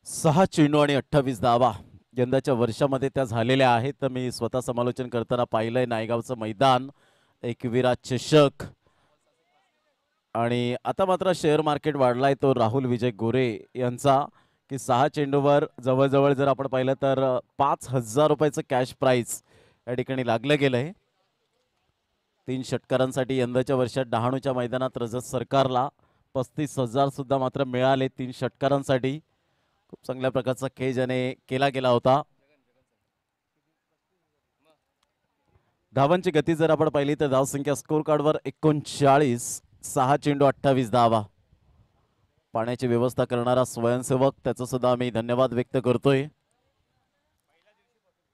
S2: 6 चेंडू आणि 28 धावा यंदाच्या वर्षामध्ये त्या झालेल्या आहेत. तर मी स्वतः समालोचन करताना पाहिलंय नायगावचं मैदान, एकविरा चषक, आणि आता मात्र शेअर मार्केट वाढलाय तो राहुल विजय गोरे यांचा की 6 चेंडूवर जवळजवळ जर आपण पाहिलं तर 5,000 रुपयाचं कॅश प्राइज या ठिकाणी लागलं गेलंय. 3 षटकारांसाठी यंदाच्या वर्षात डहाणूच्या मैदानात रजत सरकारला 35,000 सुद्धा मात्र मिळाले 3 षटकारांसाठी. खूप चांगल्या प्रकारचा खेळ ज्याने केला गेला होता. धावांची गती जर आपण पाहिली तर धावसंख्या स्कोर कार्डवर 39, 6 चेंडू 28 धावा. पाण्याची व्यवस्था करणारा स्वयंसेवक, त्याचा सुद्धा आम्ही धन्यवाद व्यक्त करतोय.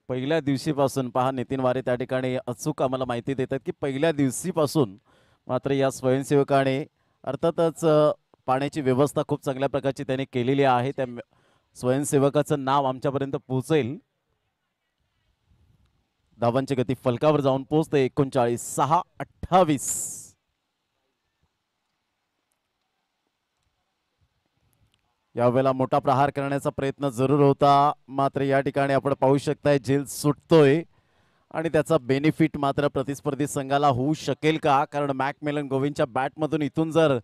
S2: पहिल्या दिवशीपासून पहा, नितीन वारे त्या ठिकाणी अचूक आम्हाला माहिती देतात की पहिल्या दिवशीपासून मात्र या स्वयंसेवकाने अर्थातच पाण्याची व्यवस्था खूप चांगल्या प्रकारची त्याने केलेली आहे. त्या स्वयंसेवकाचं नाव आमच्यापर्यंत पोहोचेल. धावांची गती फलकावर जाऊन पोहोचते 39, 6, 28. यावेळेला मोठा प्रहार करण्याचा प्रयत्न जरूर होता, मात्र या ठिकाणी आपण पाहू शकताय झेल सुटतोय आणि त्याचा बेनिफिट मात्र प्रतिस्पर्धी संघाला होऊ शकेल का? कारण मॅकमिलन गोविंदच्या बॅटमधून इथून जर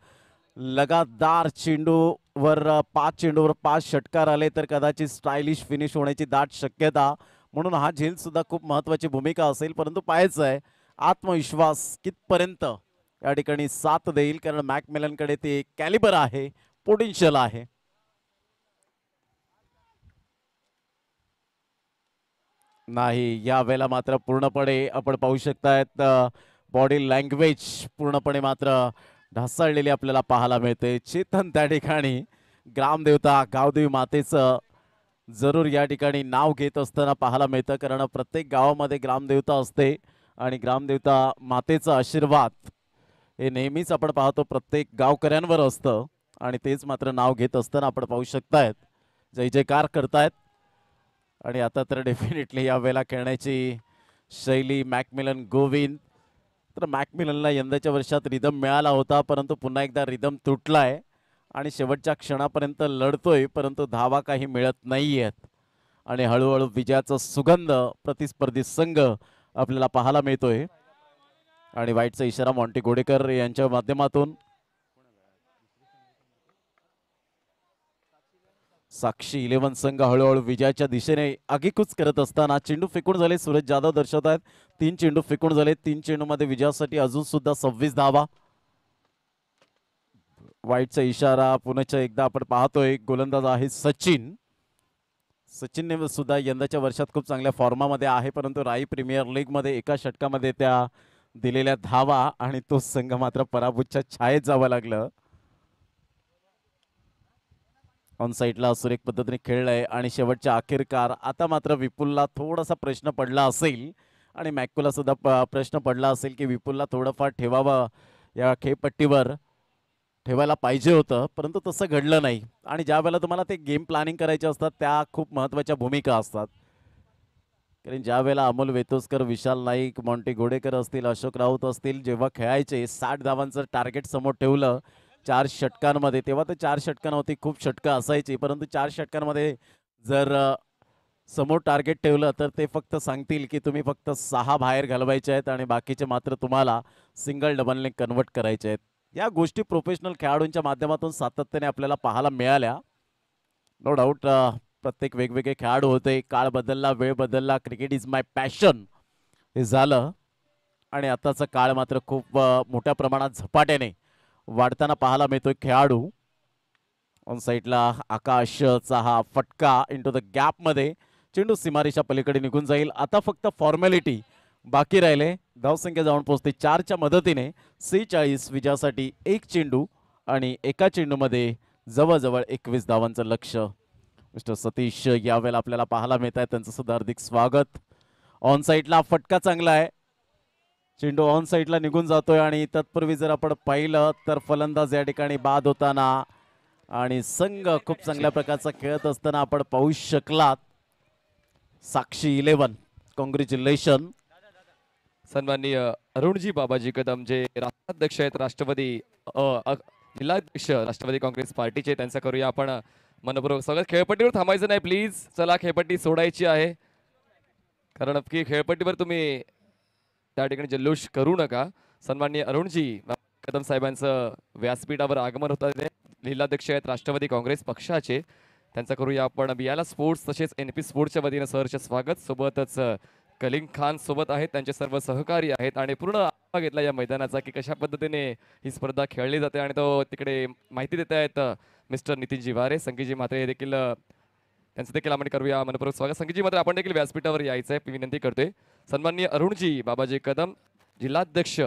S2: लगातार चेंडूवर 5 चेंडूवर 5 षटकार आले तर कदाचित स्टायलिश फिनिश होण्याची दाट शक्यता. म्हणून हा झेल सुद्धा खूप महत्त्वाची भूमिका असेल, परंतु पाहायचं आहे आत्मविश्वास कितपर्यंत या ठिकाणी साथ देईल, कारण मॅकमिलनकडे ते कॅलिबर आहे, पोटेन्शियल आहे. नाही, या वेळेला मात्र पूर्णपणे आपण पाहू शकतायत बॉडी लँग्वेज पूर्णपणे मात्र ढासळलेली आपल्याला पाहायला मिळते. चेतन त्या ठिकाणी ग्रामदेवता गावदेवी मातेचं जरूर या ठिकाणी नाव घेत असताना पाहायला मिळतं, कारण प्रत्येक गावामध्ये ग्रामदेवता असते आणि ग्रामदेवता मातेचा आशीर्वाद हे नेहमीच आपण पाहतो प्रत्येक गावकऱ्यांवर असतं आणि तेच मात्र नाव घेत असताना आपण पाहू शकतायत जय जयकार करतायत. आणि आता तर डेफिनेटली या वेळेला खेळण्याची शैली मॅकमिलन गोविंद, तर मॅकमिलनला यंदाच्या वर्षात रिदम मिळाला होता, परंतु पुन्हा एकदा रिदम तुटलाय आणि शेवटच्या क्षणापर्यंत लढतोय, परंतु धावा काही मिळत नाहीयेत आणि हळूहळू विजयाचा सुगंध प्रतिस्पर्धी संघ आपल्याला पाहायला मिळतोय. आणि वाईटचा इशारा मॉन्टी गोडेकर यांच्या माध्यमातून. साक्षी 11 संघ हळूहळू विजयाच्या दिशेने आगेकूच करत असताना चेंडू फेकून झाले. सूरज जाधव दर्शवत आहेत 3 चेंडू फेकून झाले. 3 चेंडूमध्ये विजयासाठी अजून सुद्धा 26 धावा. वाईटचा इशारा पुन्हा एकदा आपण पाहतोय. गोलंदाज आहे सचिन. सचिनने सुद्धा यंदाच्या वर्षात खूप चांगल्या फॉर्मामध्ये आहे, परंतु राई प्रीमियर लीग मध्ये एका षटकामध्ये त्या दिलेल्या धावा आणि तो संघ मात्र पराभूतच्या छायेत जावं लागलं. ऑन साईडला सुरेख पद्धतीने खेळलाय आणि शेवटच्या अखेरकार आता मात्र विपुलला थोडासा प्रश्न पडला असेल आणि मॅकूला सुद्धा प्रश्न पडला असेल की विपुलला थोडंफार ठेवावं या खेळपट्टीवर ठेवायला पाहिजे होतं, परंतु तसं घडलं नाही. आणि ज्या वेळेला तुम्हाला ते गेम प्लॅनिंग करायचे असतात त्या खूप महत्त्वाच्या भूमिका असतात, कारण ज्या वेळेला अमोल वेतोसकर, विशाल नाईक, मॉन्टी गोडेकर असतील, अशोक राऊत असतील, जेव्हा खेळायचे 60 धावांचं टार्गेट समोर ठेवलं 4 षटकांमध्ये, तेव्हा तर 4 षटकांवरती खूप षटकं असायची, परंतु 4 षटकांमध्ये जर समोर टार्गेट ठेवलं तर ते फक्त सांगतील की तुम्ही फक्त 6 बाहेर घालवायचे आहेत आणि बाकीचे मात्र तुम्हाला सिंगल डबलने कन्वर्ट करायचे आहेत. या गोष्टी प्रोफेशनल खेळाडूंच्या माध्यमातून सातत्याने आपल्याला पाहायला मिळाल्या. नो डाऊट प्रत्येक वेगवेगळे खेळाडू होते, काळ बदलला, वेळ बदलला, क्रिकेट इज माय पॅशन हे झालं आणि आताचा काळ मात्र खूप मोठ्या प्रमाणात झपाट्याने वाढताना पाहायला मिळतोय. खेळाडू ऑन साईडला आकाशचा हा फटका इंटू द गॅपमध्ये, चेंडू सीमारेषा पलीकडे निघून जाईल. आता फक्त फॉर्मॅलिटी बाकी राहिले. धावसंख्या जाऊन पोहोचते 4च्या मदतीने 46 विजयासाठी 1 चेंडू आणि एका चेंडूमध्ये जवळजवळ 21 धावांचं लक्ष्य. मिस्टर सतीश यावेळेला आपल्याला पाहायला मिळत आहे, त्यांचं सुद्धा हार्दिक स्वागत. ऑन साईडला फटका चांगला आहे, चेंडू ऑन साईडला निघून जातोय आणि तत्पूर्वी जर आपण पाहिलं तर फलंदाज या ठिकाणी बाद होताना आणि संघ खूप चांगल्या प्रकारचा खेळत असताना आपण पाहू शकलात. साक्षी 11 कॉंग्रॅच्युलेशन.
S1: सन्माननीय अरुणजी बाबाजी कदम जे राष्ट्राध्यक्ष आहेत, राष्ट्रवादी जिल्हाध्यक्ष राष्ट्रवादी काँग्रेस पार्टीचे, त्यांचा करूया आपण मनपूर्वक स्वागत. खेळपट्टीवर थांबायचं नाही प्लीज, चला खेळपट्टी सोडायची आहे, कारण की खेळपट्टीवर तुम्ही त्या ठिकाणी जल्लोष करू नका. सन्माननीय अरुणजी कदम साहेबांचं व्यासपीठावर आगमन होत आहे. जिल्हाध्यक्ष आहेत राष्ट्रवादी काँग्रेस पक्षाचे, त्यांचा करूया आपण बियाला स्पोर्ट्स तसेच NP स्पोर्ट्सच्या वतीनं सहर्ष स्वागत. सोबतच कलिंग खान सोबत आहेत, त्यांचे सर्व सहकारी आहेत आणि पूर्ण आढावा घेतला या मैदानाचा की कशा पद्धतीने ही स्पर्धा खेळली जाते आणि तो तिकडे माहिती देत आहेत मिस्टर नितीनजी वारे. संगीजी म्हात्रे देखील, त्यांचं देखील आपण करूया मनपूर्वक स्वागत. संगीजी मात्र आपण देखील व्यासपीठावर यायचं आहे विनंती करतोय. सन्माननीय अरुणजी बाबाजी कदम जिल्हाध्यक्ष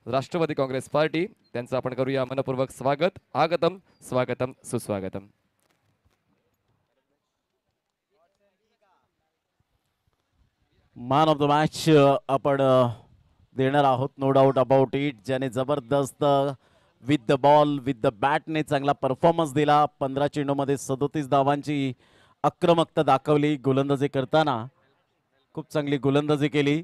S1: राष्ट्रवादी काँग्रेस पार्टी, त्यांचं आपण करूया मनपूर्वक स्वागत. आगतम स्वागतम सुस्वागतम.
S2: मॅन ऑफ द मॅच आपण देणार आहोत, नो डाऊट अबाउट इट, ज्याने जबरदस्त with the ball with the बॅटने चांगला परफॉर्मन्स दिला. 15 चेंडूमध्ये 37 धावांची आक्रमकता दाखवली. गोलंदाजी करताना खूप चांगली गोलंदाजी केली.